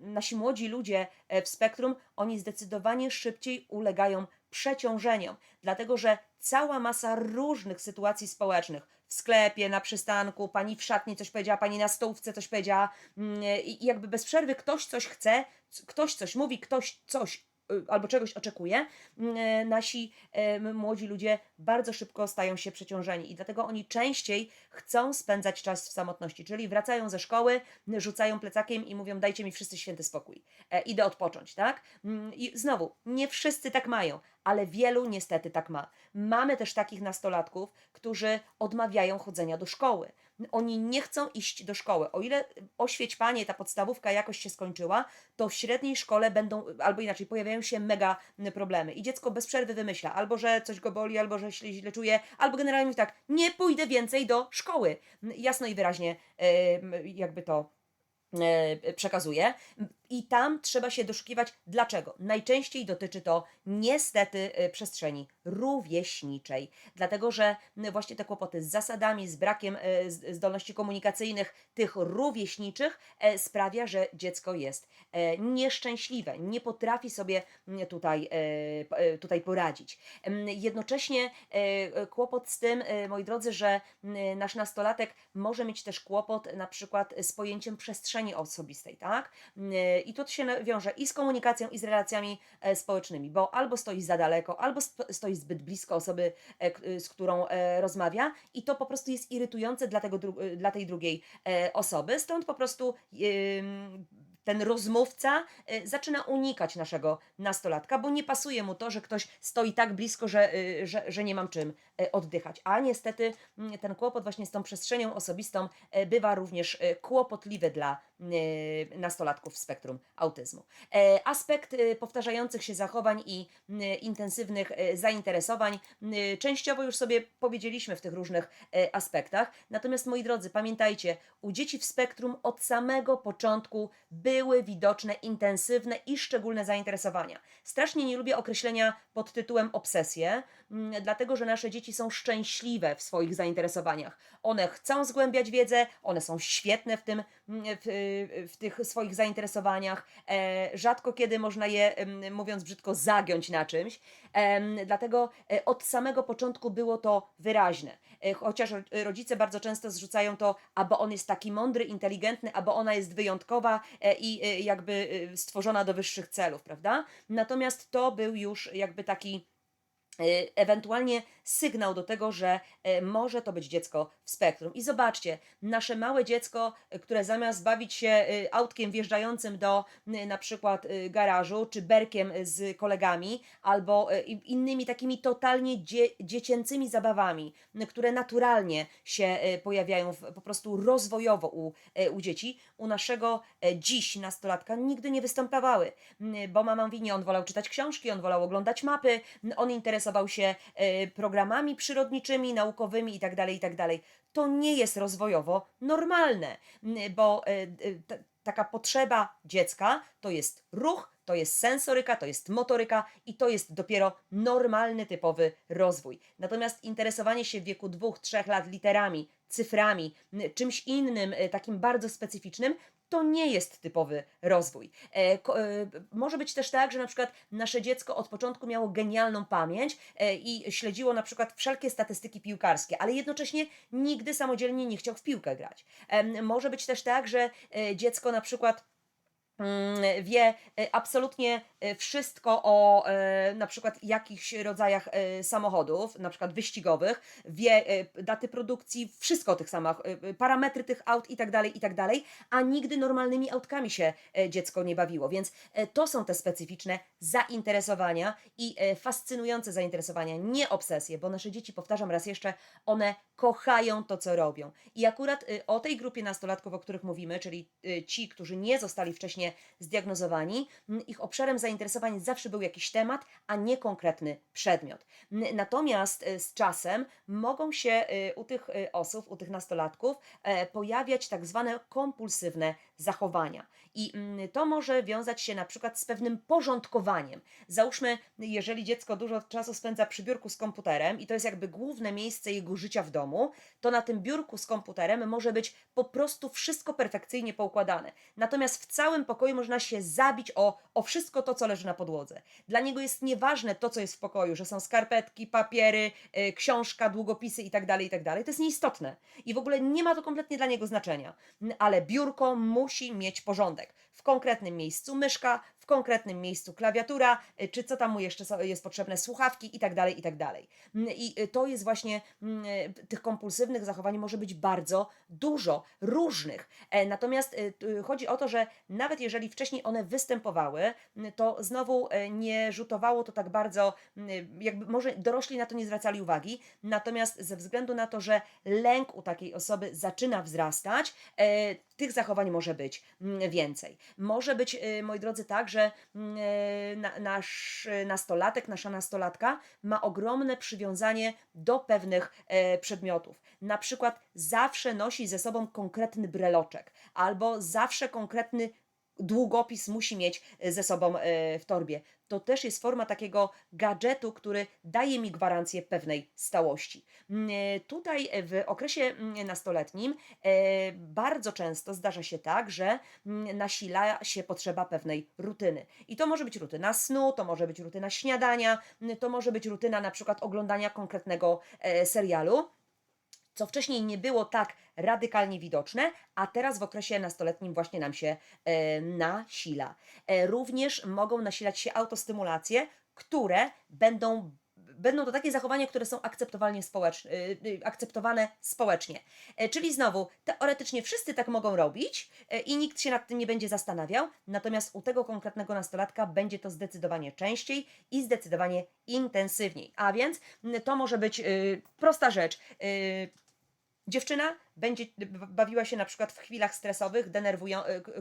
nasi młodzi ludzie w spektrum, oni zdecydowanie szybciej ulegają przeciążeniom, dlatego że cała masa różnych sytuacji społecznych, w sklepie, na przystanku, pani w szatni coś powiedziała, pani na stołówce coś powiedziała, i jakby bez przerwy ktoś coś chce, ktoś coś mówi, ktoś coś albo czegoś oczekuje, nasi młodzi ludzie bardzo szybko stają się przeciążeni i dlatego oni częściej chcą spędzać czas w samotności, czyli wracają ze szkoły, rzucają plecakiem i mówią, dajcie mi wszyscy święty spokój, idę odpocząć, tak? I znowu, nie wszyscy tak mają, ale wielu niestety tak ma. Mamy też takich nastolatków, którzy odmawiają chodzenia do szkoły. Oni nie chcą iść do szkoły. O ile oświeć panie, ta podstawówka jakoś się skończyła, to w średniej szkole będą, albo inaczej, pojawiają się mega problemy. I dziecko bez przerwy wymyśla, albo że coś go boli, albo że się źle czuje, albo generalnie mówi tak, nie pójdę więcej do szkoły. Jasno i wyraźnie jakby to przekazuje. I tam trzeba się doszukiwać dlaczego. Najczęściej dotyczy to niestety przestrzeni rówieśniczej, dlatego że właśnie te kłopoty z zasadami, z brakiem zdolności komunikacyjnych tych rówieśniczych sprawia, że dziecko jest nieszczęśliwe, nie potrafi sobie tutaj poradzić. Jednocześnie kłopot z tym, moi drodzy, że nasz nastolatek może mieć też kłopot na przykład z pojęciem przestrzeni osobistej, tak? I to się wiąże i z komunikacją, i z relacjami społecznymi, bo albo stoi za daleko, albo stoi zbyt blisko osoby, z którą rozmawia, i to po prostu jest irytujące dla tej drugiej osoby. Stąd po prostu ten rozmówca zaczyna unikać naszego nastolatka, bo nie pasuje mu to, że ktoś stoi tak blisko, że nie mam czym oddychać. A niestety ten kłopot właśnie z tą przestrzenią osobistą bywa również kłopotliwy dla nastolatków w spektrum autyzmu. Aspekt powtarzających się zachowań i intensywnych zainteresowań częściowo już sobie powiedzieliśmy w tych różnych aspektach. Natomiast moi drodzy, pamiętajcie, u dzieci w spektrum od samego początku były widoczne intensywne i szczególne zainteresowania. Strasznie nie lubię określenia pod tytułem obsesje, dlatego że nasze dzieci są szczęśliwe w swoich zainteresowaniach. One chcą zgłębiać wiedzę, one są świetne w tych swoich zainteresowaniach. Rzadko kiedy można je, mówiąc brzydko, zagiąć na czymś. Dlatego od samego początku było to wyraźne. Chociaż rodzice bardzo często zrzucają to, albo on jest taki mądry, inteligentny, albo ona jest wyjątkowa i jakby stworzona do wyższych celów, prawda? Natomiast to był już jakby taki ewentualnie sygnał do tego, że może to być dziecko w spektrum. I zobaczcie, nasze małe dziecko, które zamiast bawić się autkiem wjeżdżającym do na przykład garażu, czy berkiem z kolegami, albo innymi takimi totalnie dziecięcymi zabawami, które naturalnie się pojawiają po prostu rozwojowo u dzieci, u naszego dziś nastolatka nigdy nie występowały, bo mama mówi, nie, on wolał czytać książki, on wolał oglądać mapy, on interesował interesował się programami przyrodniczymi, naukowymi itd., itd. To nie jest rozwojowo normalne, bo taka potrzeba dziecka to jest ruch, to jest sensoryka, to jest motoryka i to jest dopiero normalny, typowy rozwój. Natomiast interesowanie się w wieku 2-3 lat literami, cyframi, czymś innym, takim bardzo specyficznym, to nie jest typowy rozwój. Może być też tak, że na przykład nasze dziecko od początku miało genialną pamięć i śledziło na przykład wszelkie statystyki piłkarskie, ale jednocześnie nigdy samodzielnie nie chciał w piłkę grać. Może być też tak, że dziecko na przykład wie absolutnie wszystko o na przykład jakichś rodzajach samochodów, na przykład wyścigowych, wie daty produkcji, wszystko o tych samochodach, parametry tych aut i tak dalej, a nigdy normalnymi autkami się dziecko nie bawiło. Więc to są te specyficzne zainteresowania i fascynujące zainteresowania, nie obsesje, bo nasze dzieci, powtarzam raz jeszcze, one kochają to, co robią. I akurat o tej grupie nastolatków, o których mówimy, czyli ci, którzy nie zostali wcześniej zdiagnozowani, ich obszarem zainteresowań zawsze był jakiś temat, a nie konkretny przedmiot. Natomiast z czasem mogą się u tych osób, u tych nastolatków pojawiać tak zwane kompulsywne zachowania. I to może wiązać się na przykład z pewnym porządkowaniem. Załóżmy, jeżeli dziecko dużo czasu spędza przy biurku z komputerem i to jest jakby główne miejsce jego życia w domu, to na tym biurku z komputerem może być po prostu wszystko perfekcyjnie poukładane. Natomiast w całym pokoju można się zabić o wszystko to, co leży na podłodze. Dla niego jest nieważne to, co jest w pokoju, że są skarpetki, papiery, książka, długopisy itd., itd. To jest nieistotne. I w ogóle nie ma to kompletnie dla niego znaczenia. Ale biurko musi mieć porządek. W konkretnym miejscu myszka, w konkretnym miejscu klawiatura, czy co tam mu jeszcze jest potrzebne, słuchawki itd., itd. I to jest właśnie, tych kompulsywnych zachowań może być bardzo dużo, różnych. Natomiast chodzi o to, że nawet jeżeli wcześniej one występowały, to znowu nie rzutowało to tak bardzo, jakby może dorośli na to nie zwracali uwagi, natomiast ze względu na to, że lęk u takiej osoby zaczyna wzrastać, tych zachowań może być więcej. Może być, moi drodzy, tak, że nasz nastolatek, nasza nastolatka ma ogromne przywiązanie do pewnych przedmiotów. Na przykład zawsze nosi ze sobą konkretny breloczek, albo zawsze konkretny długopis musi mieć ze sobą w torbie. To też jest forma takiego gadżetu, który daje mi gwarancję pewnej stałości. Tutaj w okresie nastoletnim bardzo często zdarza się tak, że nasila się potrzeba pewnej rutyny. I to może być rutyna snu, to może być rutyna śniadania, to może być rutyna na przykład oglądania konkretnego serialu, co wcześniej nie było tak radykalnie widoczne, a teraz w okresie nastoletnim właśnie nam się nasila. Również mogą nasilać się autostymulacje, które będą to takie zachowania, które są akceptowane społecznie. Czyli znowu, teoretycznie wszyscy tak mogą robić i nikt się nad tym nie będzie zastanawiał, natomiast u tego konkretnego nastolatka będzie to zdecydowanie częściej i zdecydowanie intensywniej. A więc to może być prosta rzecz. Dziewczyna będzie bawiła się na przykład w chwilach stresowych,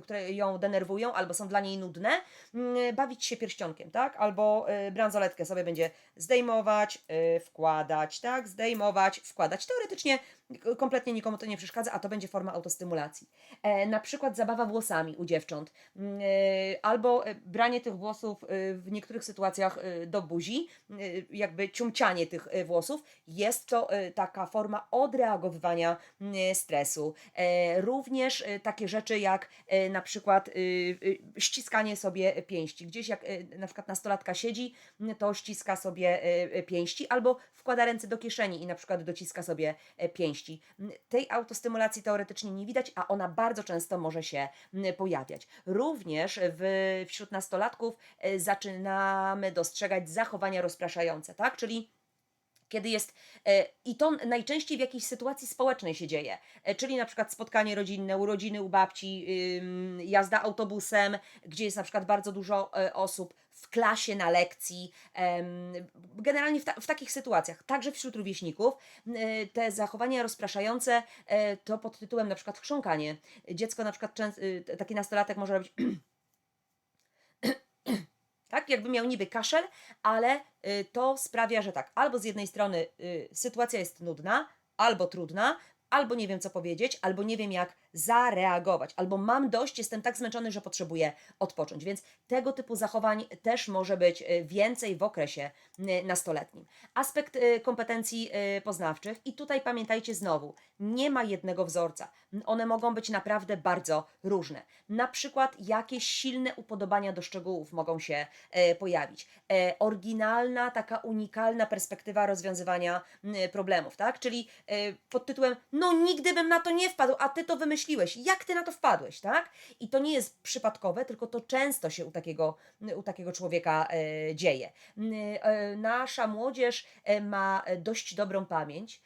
które ją denerwują albo są dla niej nudne, bawić się pierścionkiem, tak? Albo bransoletkę sobie będzie zdejmować, wkładać, tak? Zdejmować, wkładać. Teoretycznie kompletnie nikomu to nie przeszkadza, a to będzie forma autostymulacji. Na przykład zabawa włosami u dziewcząt, albo branie tych włosów w niektórych sytuacjach do buzi, jakby ciumcianie tych włosów. Jest to taka forma odreagowywania stresu. Również takie rzeczy jak na przykład ściskanie sobie pięści. Gdzieś jak na przykład nastolatka siedzi, to ściska sobie pięści albo wkłada ręce do kieszeni i na przykład dociska sobie pięści. Tej autostymulacji teoretycznie nie widać, a ona bardzo często może się pojawiać. Również wśród nastolatków zaczynamy dostrzegać zachowania rozpraszające, tak? Czyli kiedy jest, i to najczęściej w jakiejś sytuacji społecznej się dzieje, czyli na przykład spotkanie rodzinne, urodziny u babci, jazda autobusem, gdzie jest na przykład bardzo dużo osób, w klasie, na lekcji, generalnie w takich sytuacjach, także wśród rówieśników, te zachowania rozpraszające to pod tytułem na przykład chrząkanie. Dziecko na przykład, taki nastolatek może robić tak? tak? Jakby miał niby kaszel, ale to sprawia, że tak, albo z jednej strony sytuacja jest nudna, albo trudna, albo nie wiem co powiedzieć, albo nie wiem jak zareagować, albo mam dość, jestem tak zmęczony, że potrzebuję odpocząć. Więc tego typu zachowań też może być więcej w okresie nastoletnim. Aspekt kompetencji poznawczych i tutaj pamiętajcie znowu, nie ma jednego wzorca. One mogą być naprawdę bardzo różne. Na przykład jakieś silne upodobania do szczegółów mogą się pojawić. Oryginalna, taka unikalna perspektywa rozwiązywania problemów, tak? Czyli pod tytułem, no nigdy bym na to nie wpadł, a ty to wymyśliłeś. Jak ty na to wpadłeś, tak? I to nie jest przypadkowe, tylko to często się u takiego człowieka dzieje. Nasza młodzież ma dość dobrą pamięć.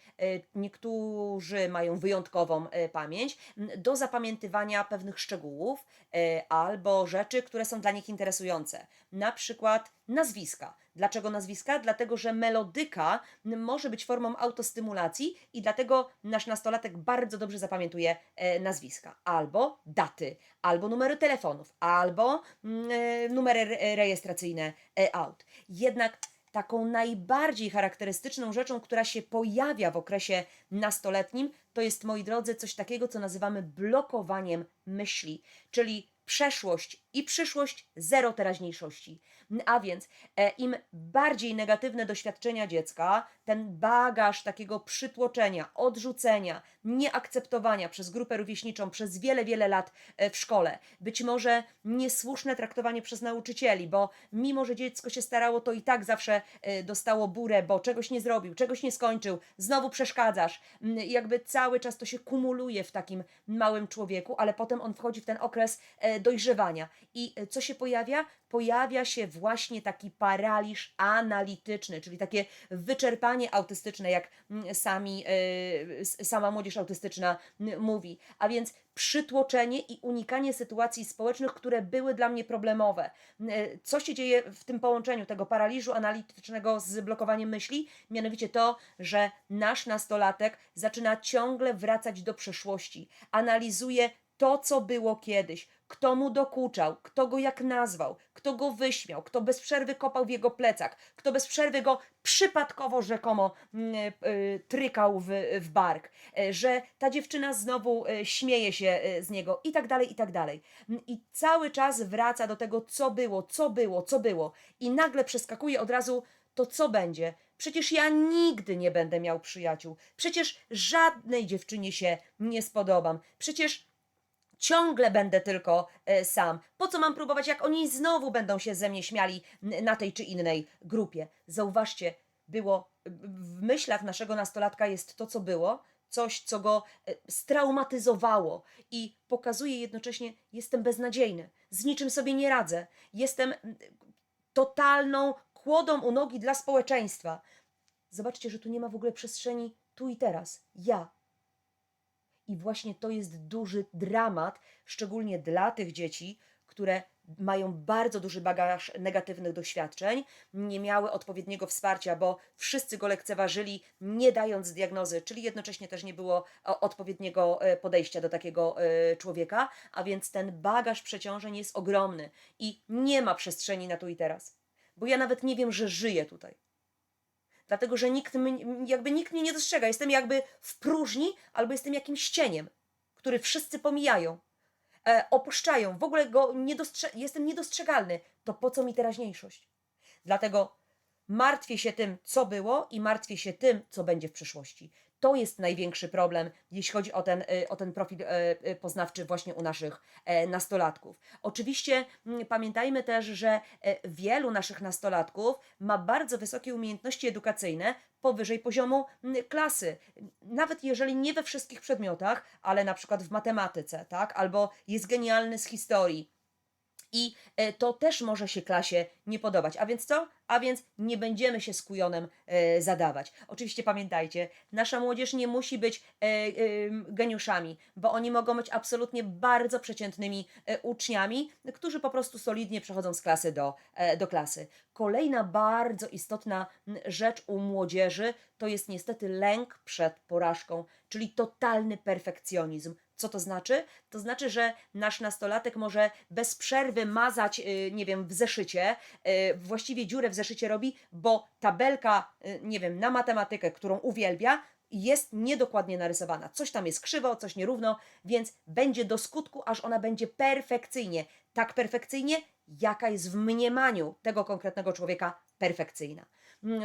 Niektórzy mają wyjątkową pamięć do zapamiętywania pewnych szczegółów albo rzeczy, które są dla nich interesujące. Na przykład nazwiska. Dlaczego nazwiska? Dlatego, że melodyka może być formą autostymulacji i dlatego nasz nastolatek bardzo dobrze zapamiętuje nazwiska. Albo daty, albo numery telefonów, albo numery rejestracyjne aut. Jednak taką najbardziej charakterystyczną rzeczą, która się pojawia w okresie nastoletnim, to jest, moi drodzy, coś takiego, co nazywamy blokowaniem myśli, czyli przeszłość i przyszłość, zero teraźniejszości. A więc im bardziej negatywne doświadczenia dziecka, ten bagaż takiego przytłoczenia, odrzucenia, nieakceptowania przez grupę rówieśniczą przez wiele, wiele lat w szkole, być może niesłuszne traktowanie przez nauczycieli, bo mimo, że dziecko się starało, to i tak zawsze dostało burę, bo czegoś nie zrobił, czegoś nie skończył, znowu przeszkadzasz. Jakby cały czas to się kumuluje w takim małym człowieku, ale potem on wchodzi w ten okres dojrzewania. I co się pojawia? Pojawia się właśnie taki paraliż analityczny, czyli takie wyczerpanie autystyczne, jak sama młodzież autystyczna mówi. A więc przytłoczenie i unikanie sytuacji społecznych, które były dla mnie problemowe. Co się dzieje w tym połączeniu tego paraliżu analitycznego z blokowaniem myśli? Mianowicie to, że nasz nastolatek zaczyna ciągle wracać do przeszłości. Analizuje to, co było kiedyś, kto mu dokuczał, kto go jak nazwał, kto go wyśmiał, kto bez przerwy kopał w jego plecach, kto bez przerwy go przypadkowo rzekomo trykał w bark, że ta dziewczyna znowu śmieje się z niego i tak dalej, i tak dalej. I cały czas wraca do tego, co było, co było, co było. I nagle przeskakuje od razu to, co będzie. Przecież ja nigdy nie będę miał przyjaciół. Przecież żadnej dziewczynie się nie spodobam. Przecież ciągle będę tylko sam. Po co mam próbować, jak oni znowu będą się ze mnie śmiali na tej czy innej grupie? Zauważcie, w myślach naszego nastolatka jest to, co było, coś, co go straumatyzowało i pokazuje jednocześnie, jestem beznadziejny, z niczym sobie nie radzę, jestem totalną kłodą u nogi dla społeczeństwa. Zobaczcie, że tu nie ma w ogóle przestrzeni tu i teraz. Ja. I właśnie to jest duży dramat, szczególnie dla tych dzieci, które mają bardzo duży bagaż negatywnych doświadczeń, nie miały odpowiedniego wsparcia, bo wszyscy go lekceważyli, nie dając diagnozy, czyli jednocześnie też nie było odpowiedniego podejścia do takiego człowieka, a więc ten bagaż przeciążeń jest ogromny i nie ma przestrzeni na tu i teraz, bo ja nawet nie wiem, że żyję tutaj. Dlatego, że nikt mnie nie dostrzega. Jestem jakby w próżni, albo jestem jakimś cieniem, który wszyscy pomijają, opuszczają. W ogóle jestem niedostrzegalny. To po co mi teraźniejszość? Dlatego martwię się tym, co było i martwię się tym, co będzie w przyszłości. To jest największy problem, jeśli chodzi o ten profil poznawczy właśnie u naszych nastolatków. Oczywiście pamiętajmy też, że wielu naszych nastolatków ma bardzo wysokie umiejętności edukacyjne powyżej poziomu klasy. Nawet jeżeli nie we wszystkich przedmiotach, ale na przykład w matematyce, tak? Albo jest genialny z historii. I to też może się klasie nie podobać. A więc co? A więc nie będziemy się z kujonem zadawać. Oczywiście pamiętajcie, nasza młodzież nie musi być geniuszami, bo oni mogą być absolutnie bardzo przeciętnymi uczniami, którzy po prostu solidnie przechodzą z klasy do klasy. Kolejna bardzo istotna rzecz u młodzieży to jest niestety lęk przed porażką, czyli totalny perfekcjonizm. Co to znaczy? To znaczy, że nasz nastolatek może bez przerwy mazać, nie wiem, w zeszycie, właściwie dziurę w zeszycie robi, bo tabelka, nie wiem, na matematykę, którą uwielbia, jest niedokładnie narysowana. Coś tam jest krzywo, coś nierówno, więc będzie do skutku, aż ona będzie perfekcyjnie. Tak perfekcyjnie, jaka jest w mniemaniu tego konkretnego człowieka perfekcyjna.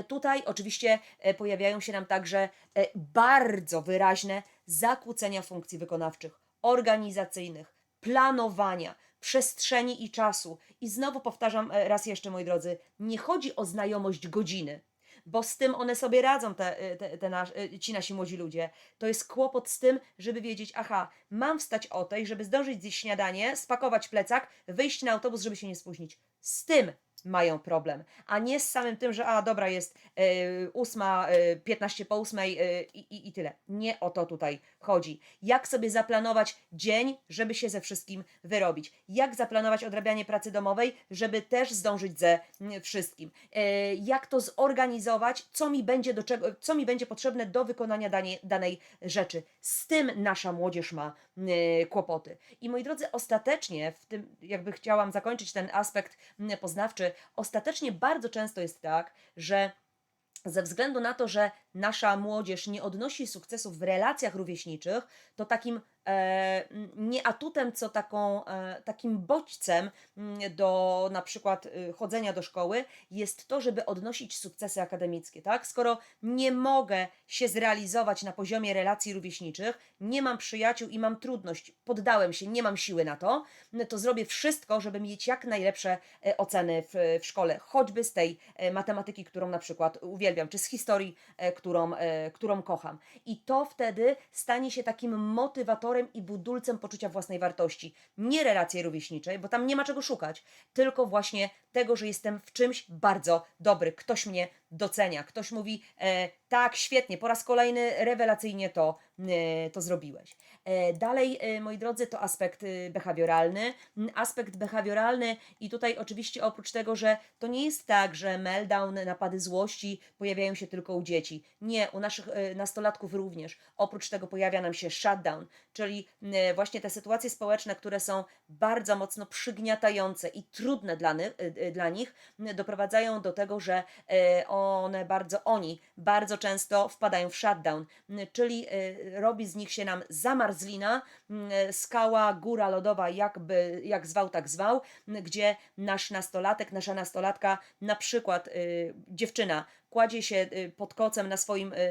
Tutaj oczywiście pojawiają się nam także bardzo wyraźne zakłócenia funkcji wykonawczych, organizacyjnych, planowania, przestrzeni i czasu. I znowu powtarzam raz jeszcze, moi drodzy, nie chodzi o znajomość godziny, bo z tym one sobie radzą, ci nasi młodzi ludzie. To jest kłopot z tym, żeby wiedzieć, aha, mam wstać o tej, żeby zdążyć zjeść śniadanie, spakować plecak, wyjść na autobus, żeby się nie spóźnić. Z tym mają problem, a nie z samym tym, że dobra, jest 8, 15 po 8 i tyle. Nie o to tutaj chodzi. Jak sobie zaplanować dzień, żeby się ze wszystkim wyrobić? Jak zaplanować odrabianie pracy domowej, żeby też zdążyć ze wszystkim? Jak to zorganizować, co mi będzie potrzebne do wykonania danej rzeczy? Z tym nasza młodzież ma kłopoty. I moi drodzy, ostatecznie w tym, jakby chciałam zakończyć ten aspekt poznawczy, ostatecznie bardzo często jest tak, że ze względu na to, że nasza młodzież nie odnosi sukcesów w relacjach rówieśniczych, to takim nie atutem, co takim bodźcem do na przykład chodzenia do szkoły jest to, żeby odnosić sukcesy akademickie, tak? Skoro nie mogę się zrealizować na poziomie relacji rówieśniczych, nie mam przyjaciół i mam trudność, poddałem się, nie mam siły na to, to zrobię wszystko, żeby mieć jak najlepsze oceny w szkole, choćby z tej matematyki, którą na przykład uwielbiam, czy z historii, którą kocham. I to wtedy stanie się takim motywatorem i budulcem poczucia własnej wartości. Nie relacji rówieśniczej, bo tam nie ma czego szukać, tylko właśnie tego, że jestem w czymś bardzo dobry. Ktoś mnie docenia, ktoś mówi, tak, świetnie, po raz kolejny rewelacyjnie to zrobiłeś. Dalej, moi drodzy, to aspekt behawioralny. Aspekt behawioralny i tutaj oczywiście oprócz tego, że to nie jest tak, że meltdown, napady złości pojawiają się tylko u dzieci. Nie, u naszych nastolatków również. Oprócz tego pojawia nam się shutdown, czyli właśnie te sytuacje społeczne, które są bardzo mocno przygniatające i trudne dla nich, doprowadzają do tego, że oni bardzo często wpadają w shutdown, czyli robi z nich się nam zamarzlina, skała, góra lodowa, jak zwał, tak zwał, gdzie nasz nastolatek, nasza nastolatka, na przykład dziewczyna, kładzie się pod kocem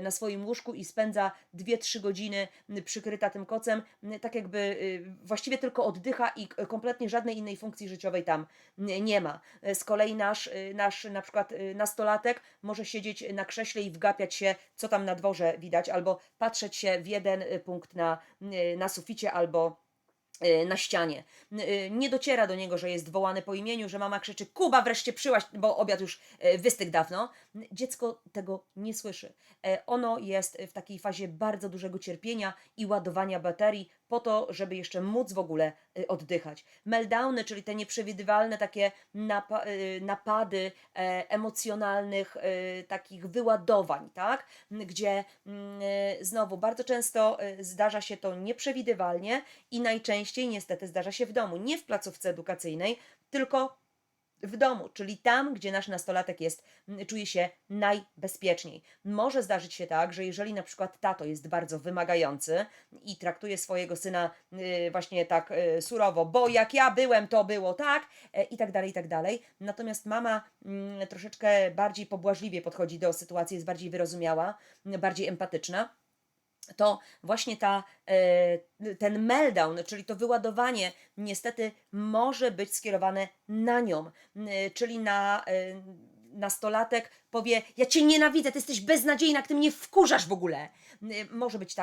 na swoim łóżku i spędza 2-3 godziny przykryta tym kocem, tak jakby właściwie tylko oddycha i kompletnie żadnej innej funkcji życiowej tam nie ma. Z kolei nasz na przykład nastolatek może siedzieć na krześle i wgapiać się, co tam na dworze widać, albo patrzeć się w jeden punkt na suficie, albo na ścianie. Nie dociera do niego, że jest wołany po imieniu, że mama krzyczy: Kuba, wreszcie przyłaś, bo obiad już wystygł dawno. Dziecko tego nie słyszy. Ono jest w takiej fazie bardzo dużego cierpienia i ładowania baterii po to, żeby jeszcze móc w ogóle oddychać. Meltdowny, czyli te nieprzewidywalne takie napady emocjonalnych, takich wyładowań, tak? Gdzie znowu bardzo często zdarza się to nieprzewidywalnie i najczęściej niestety zdarza się w domu. Nie w placówce edukacyjnej, tylko w domu, czyli tam, gdzie nasz nastolatek czuje się najbezpieczniej. Może zdarzyć się tak, że jeżeli na przykład tato jest bardzo wymagający i traktuje swojego syna właśnie tak surowo, bo jak ja byłem, to było tak, i tak dalej, i tak dalej. Natomiast mama troszeczkę bardziej pobłażliwie podchodzi do sytuacji, jest bardziej wyrozumiała, bardziej empatyczna, to właśnie ten meltdown, czyli to wyładowanie, niestety może być skierowane na nią, czyli nastolatek powie: ja cię nienawidzę, ty jesteś beznadziejna, ty mnie wkurzasz w ogóle. Może być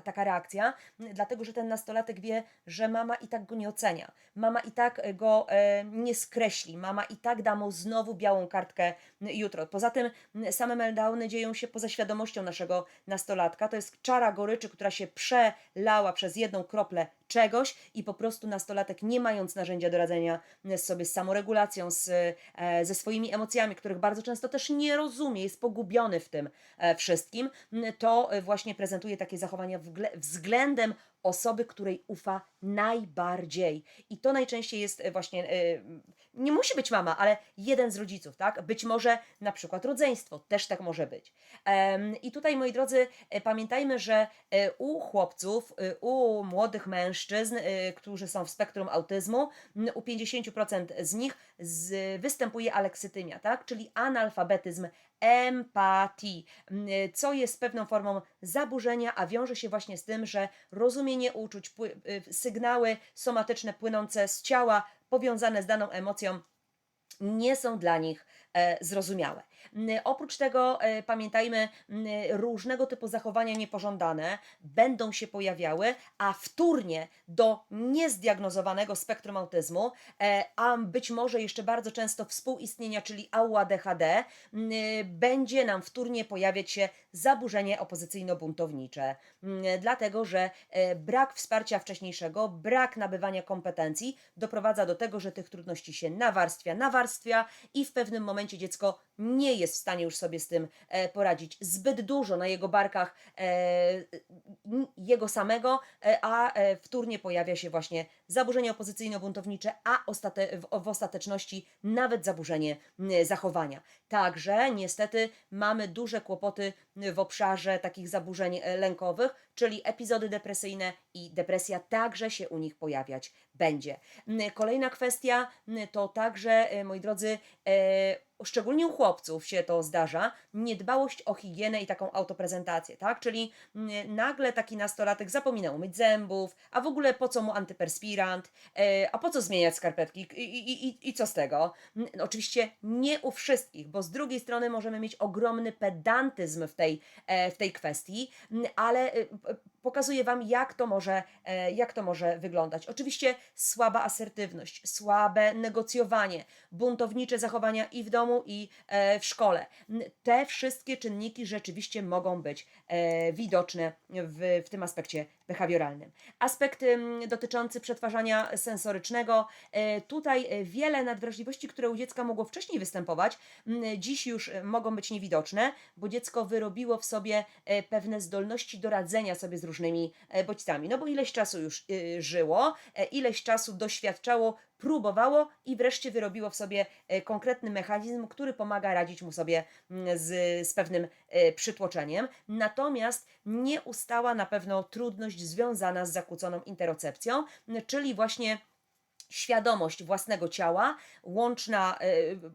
taka reakcja, dlatego że ten nastolatek wie, że mama i tak go nie ocenia. Mama i tak go nie skreśli. Mama i tak da mu znowu białą kartkę jutro. Poza tym same meltdowny dzieją się poza świadomością naszego nastolatka. To jest czara goryczy, która się przelała przez jedną kroplę czegoś i po prostu nastolatek, nie mając narzędzia do radzenia sobie z samoregulacją, ze swoimi emocjami, których bardzo bardzo często też nie rozumie, jest pogubiony w tym wszystkim, to właśnie prezentuje takie zachowania względem osoby, której ufa najbardziej. I to najczęściej jest właśnie, nie musi być mama, ale jeden z rodziców, tak? Być może na przykład rodzeństwo, też tak może być. I tutaj, moi drodzy, pamiętajmy, że u chłopców, u młodych mężczyzn, którzy są w spektrum autyzmu, u 50% z nich występuje aleksytymia, tak? Czyli analfabetyzm empatii, co jest pewną formą zaburzenia, a wiąże się właśnie z tym, że rozumienie uczuć, sygnały somatyczne płynące z ciała, powiązane z daną emocją, nie są dla nich zrozumiałe. Oprócz tego pamiętajmy, różnego typu zachowania niepożądane będą się pojawiały, a wtórnie do niezdiagnozowanego spektrum autyzmu, a być może jeszcze bardzo często współistnienia, czyli ADHD, będzie nam wtórnie pojawiać się zaburzenie opozycyjno-buntownicze. Dlatego, że brak wsparcia wcześniejszego, brak nabywania kompetencji doprowadza do tego, że tych trudności się nawarstwia i w pewnym momencie dziecko nie jest w stanie już sobie z tym poradzić. Zbyt dużo na jego barkach jego samego, a wtórnie pojawia się właśnie zaburzenie opozycyjno-buntownicze, a w ostateczności nawet zaburzenie zachowania. Także niestety mamy duże kłopoty w obszarze takich zaburzeń lękowych, czyli epizody depresyjne i depresja także się u nich pojawiać będzie. Kolejna kwestia to także, moi drodzy, szczególnie u chłopców się to zdarza, niedbałość o higienę i taką autoprezentację, tak? Czyli nagle taki nastolatek zapomina umyć zębów, a w ogóle po co mu antyperspirant, a po co zmieniać skarpetki i co z tego? Oczywiście nie u wszystkich, bo z drugiej strony możemy mieć ogromny pedantyzm w tej kwestii, ale pokazuję Wam, jak to może wyglądać. Oczywiście słaba asertywność, słabe negocjowanie, buntownicze zachowania i w domu, i w szkole. Te wszystkie czynniki rzeczywiście mogą być widoczne w tym aspekcie behawioralnym. Aspekt dotyczący przetwarzania sensorycznego. Tutaj wiele nadwrażliwości, które u dziecka mogło wcześniej występować, dziś już mogą być niewidoczne, bo dziecko wyrobiło w sobie pewne zdolności do radzenia sobie z różnymi bodźcami. No bo ileś czasu już żyło, ileś czasu doświadczało, próbowało i wreszcie wyrobiło w sobie konkretny mechanizm, który pomaga radzić mu sobie z pewnym przytłoczeniem. Natomiast nie ustała na pewno trudność związana z zakłóconą interocepcją, czyli właśnie świadomość własnego ciała,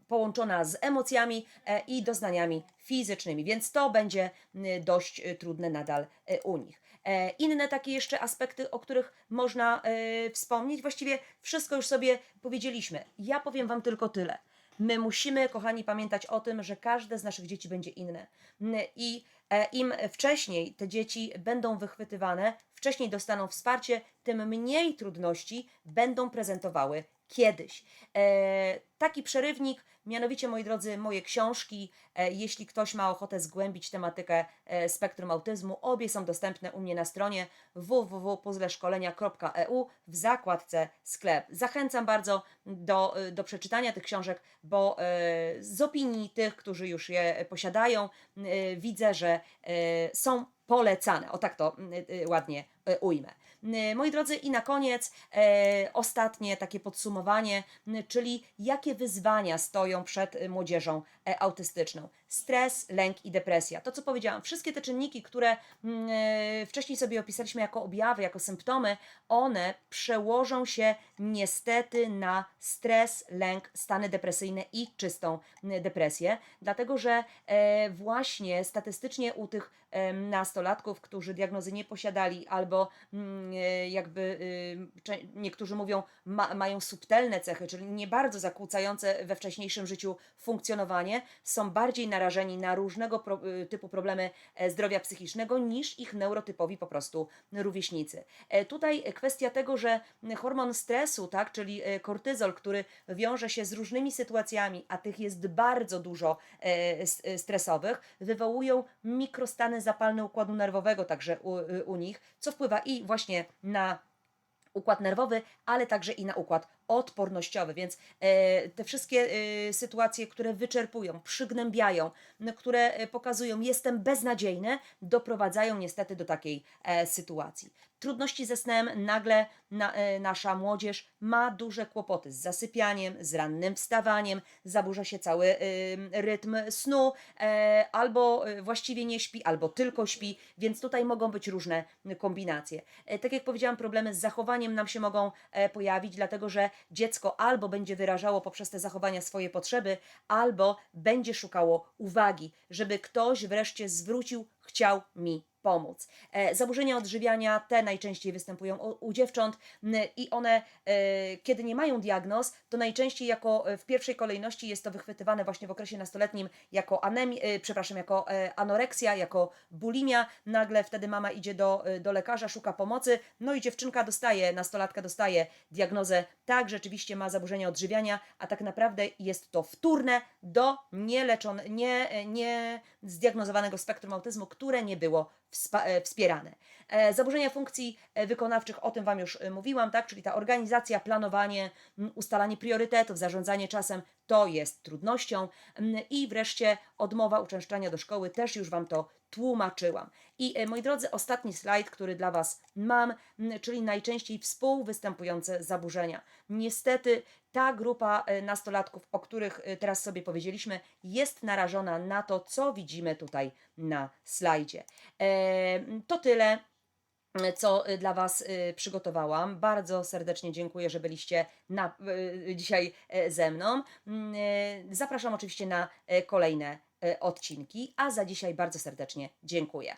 połączona z emocjami i doznaniami fizycznymi, więc to będzie dość trudne nadal u nich. Inne takie jeszcze aspekty, o których można wspomnieć, właściwie wszystko już sobie powiedzieliśmy. Ja powiem Wam tylko tyle. My musimy, kochani, pamiętać o tym, że każde z naszych dzieci będzie inne. I im wcześniej te dzieci będą wychwytywane, wcześniej dostaną wsparcie, tym mniej trudności będą prezentowały kiedyś. Taki przerywnik, mianowicie, moi drodzy, moje książki, jeśli ktoś ma ochotę zgłębić tematykę spektrum autyzmu, obie są dostępne u mnie na stronie www.puzzleszkolenia.eu w zakładce sklep. Zachęcam bardzo do przeczytania tych książek, bo z opinii tych, którzy już je posiadają, widzę, że są polecane. O tak to ładnie ujmę. Moi drodzy, i na koniec ostatnie takie podsumowanie, czyli jakie wyzwania stoją przed młodzieżą autystyczną. Stres, lęk i depresja. To, co powiedziałam, wszystkie te czynniki, które wcześniej sobie opisaliśmy jako objawy, jako symptomy, one przełożą się niestety na stres, lęk, stany depresyjne i czystą depresję, dlatego że właśnie statystycznie u tych nastolatków, którzy diagnozy nie posiadali albo niektórzy mówią, mają subtelne cechy, czyli nie bardzo zakłócające we wcześniejszym życiu funkcjonowanie, są bardziej narażeni na różnego typu problemy zdrowia psychicznego niż ich neurotypowi po prostu rówieśnicy. Tutaj kwestia tego, że hormon stresu, tak, czyli kortyzol, który wiąże się z różnymi sytuacjami, a tych jest bardzo dużo stresowych, wywołują mikrostany zapalne układu nerwowego także u nich, co wpływa i właśnie na układ nerwowy, ale także i na układ odpornościowy. Więc te wszystkie sytuacje, które wyczerpują, przygnębiają, które pokazują, jestem beznadziejny, doprowadzają niestety do takiej sytuacji. Trudności ze snem, nagle nasza młodzież ma duże kłopoty z zasypianiem, z rannym wstawaniem, zaburza się cały rytm snu, albo właściwie nie śpi, albo tylko śpi, więc tutaj mogą być różne kombinacje. Tak jak powiedziałam, problemy z zachowaniem nam się mogą pojawić, dlatego że dziecko albo będzie wyrażało poprzez te zachowania swoje potrzeby, albo będzie szukało uwagi, żeby ktoś wreszcie zwrócił, chciał mi pomóc. Zaburzenia odżywiania, te najczęściej występują u dziewcząt i one, kiedy nie mają diagnoz, to najczęściej w pierwszej kolejności jest to wychwytywane właśnie w okresie nastoletnim jako jako anoreksja, jako bulimia. Nagle wtedy mama idzie do lekarza, szuka pomocy, no i nastolatka dostaje diagnozę, tak, rzeczywiście ma zaburzenia odżywiania, a tak naprawdę jest to wtórne do zdiagnozowanego spektrum autyzmu, które nie było wspierane. Zaburzenia funkcji wykonawczych, o tym Wam już mówiłam, tak? Czyli ta organizacja, planowanie, ustalanie priorytetów, zarządzanie czasem, to jest trudnością. I wreszcie odmowa uczęszczania do szkoły, też już Wam to tłumaczyłam. I moi drodzy, ostatni slajd, który dla Was mam, czyli najczęściej współwystępujące zaburzenia. Niestety ta grupa nastolatków, o których teraz sobie powiedzieliśmy, jest narażona na to, co widzimy tutaj na slajdzie. To tyle, co dla Was przygotowałam. Bardzo serdecznie dziękuję, że byliście dzisiaj ze mną. Zapraszam oczywiście na kolejne odcinki, a za dzisiaj bardzo serdecznie dziękuję.